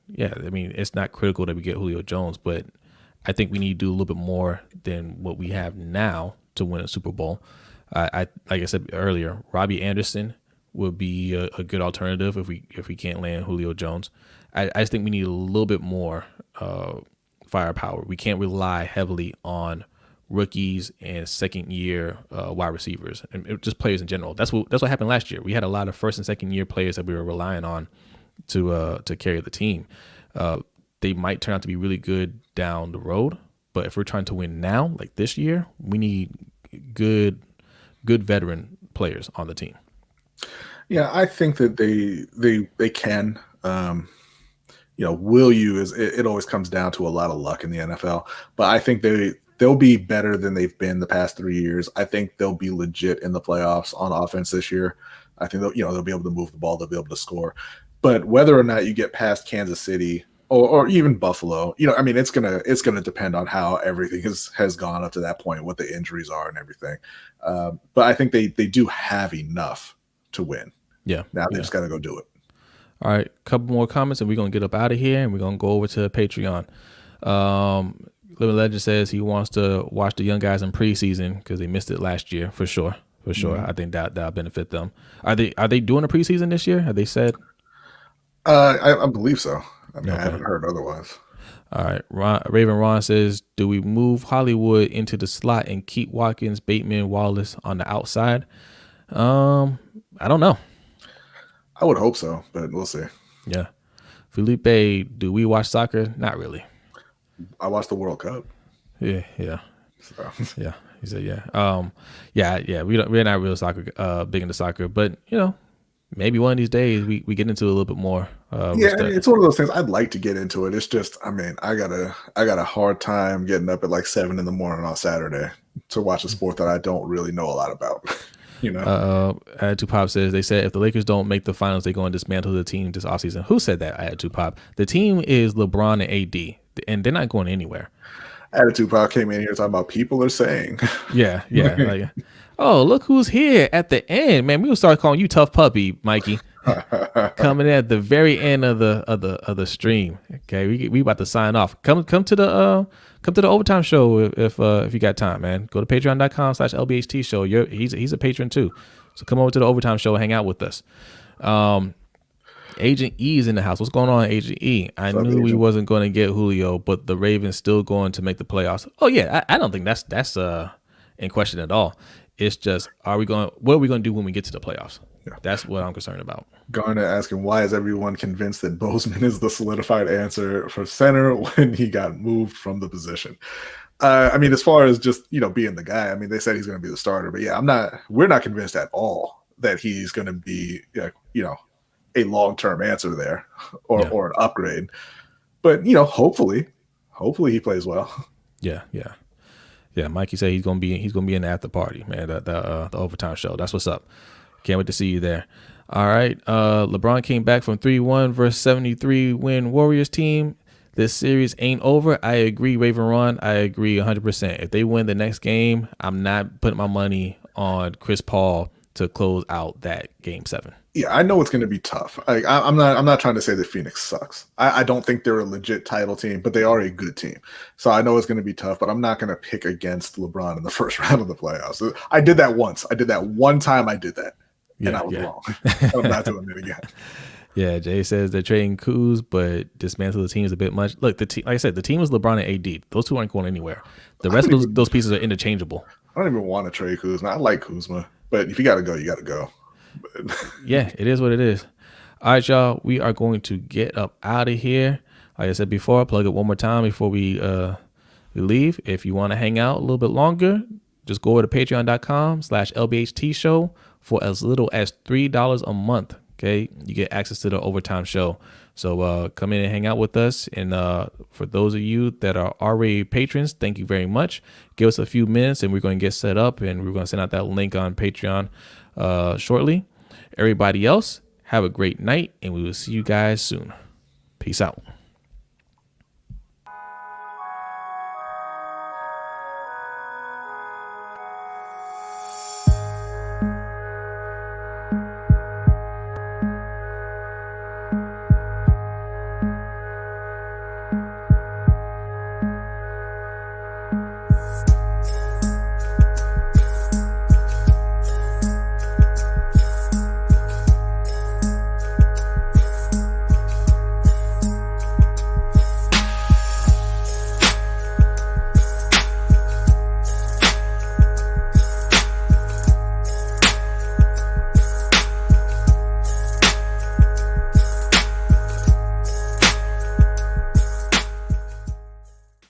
Yeah, I mean, it's not critical that we get Julio Jones, but I think we need to do a little bit more than what we have now to win a Super Bowl. Like I said earlier, Robbie Anderson would be a good alternative if we can't land Julio Jones. I just think we need a little bit more firepower. We can't rely heavily on rookies and second year wide receivers and just players in general. That's what happened last year. We had a lot of first and second year players that we were relying on to carry the team. They might turn out to be really good down the road, but if we're trying to win now, like this year, we need good veteran players on the team. Yeah, I think that they can. Will you is it always comes down to a lot of luck in the NFL, but I think they'll be better than they've been the past 3 years. I think they'll be legit in the playoffs on offense this year. I think they'll be able to move the ball, they'll be able to score. But whether or not you get past Kansas City or even Buffalo, it's gonna depend on how everything has gone up to that point, what the injuries are and everything. But I think they do have enough to win. Yeah. Now they just got to go do it. All right, a couple more comments, and we're gonna get up out of here, and we're gonna go over to Patreon. Living Legend says he wants to watch the young guys in preseason because they missed it last year for sure. Mm-hmm. I think that'll benefit them. Are they doing a preseason this year? Have they said? I believe so. I haven't heard otherwise. All right. Raven Ron says, do we move Hollywood into the slot and keep Watkins, Bateman, Wallace on the outside? I don't know. I would hope so, but we'll see. Yeah. Felipe, do we watch soccer? Not really. I watched the World Cup. Yeah. So. Yeah. He said, yeah. Yeah. We're not real soccer, big into soccer, but maybe one of these days we get into a little bit more. It's one of those things I'd like to get into it. It's just, I got a hard time getting up at like 7 a.m. on Saturday to watch a sport that I don't really know a lot about. Attitude Pop says, they said if the Lakers don't make the finals, they're going to dismantle the team this offseason. Who said that? Attitude Pop. The team is LeBron and AD, and they're not going anywhere. Attitude Pop came in here talking about people are saying. Yeah. Like, oh, look who's here at the end, man. We will start calling you Tough Puppy, Mikey. Coming at the very end of the stream. Okay, we about to sign off. Come to the overtime show if you got time, man. Go to patreon.com/LBHT show. He's a patron too, so come over to the overtime show, hang out with us. Agent E is in the house. What's going on, Agent E? I knew we wasn't going to get Julio, but the Ravens still going to make the playoffs. Oh yeah, I don't think that's in question at all. It's just, what are we going to do when we get to the playoffs? Yeah. That's what I'm concerned about. Garner asking, why is everyone convinced that Bozeman is the solidified answer for center when he got moved from the position? As far as just, being the guy, they said he's going to be the starter, but yeah, we're not convinced at all that he's going to be, a long-term answer there or an upgrade. But, hopefully he plays well. Yeah. Mikey said he's gonna be in the after party, man. The overtime show. That's what's up. Can't wait to see you there. All right. LeBron came back from 3-1 versus 73 win Warriors team. This series ain't over. I agree, Raven Ron. I agree 100%. If they win the next game, I'm not putting my money on Chris Paul to close out that game 7. Yeah, I know it's going to be tough. I'm not trying to say that Phoenix sucks. I don't think they're a legit title team, but they are a good team. So I know it's going to be tough, but I'm not going to pick against LeBron in the first round of the playoffs. I did that once. I did that one time. I did that, and I was wrong. I'm not doing it again. Yeah, Jay says they're trading Kuz, but dismantle the team is a bit much. Look, the team, like I said, the team is LeBron and AD. Those two aren't going anywhere. The rest of those pieces are interchangeable. I don't even want to trade Kuzma. I like Kuzma, but if you got to go, you got to go. Yeah, it is what it is. All right, y'all. We are going to get up out of here. Like I said before, plug it one more time before we leave. If you want to hang out a little bit longer, just go over to patreon.com/LBHT show for as little as $3 a month. Okay, you get access to the overtime show. So come in and hang out with us. And for those of you that are already patrons, thank you very much. Give us a few minutes and we're going to get set up and we're going to send out that link on Patreon shortly. Everybody else, have a great night and we will see you guys soon. Peace out.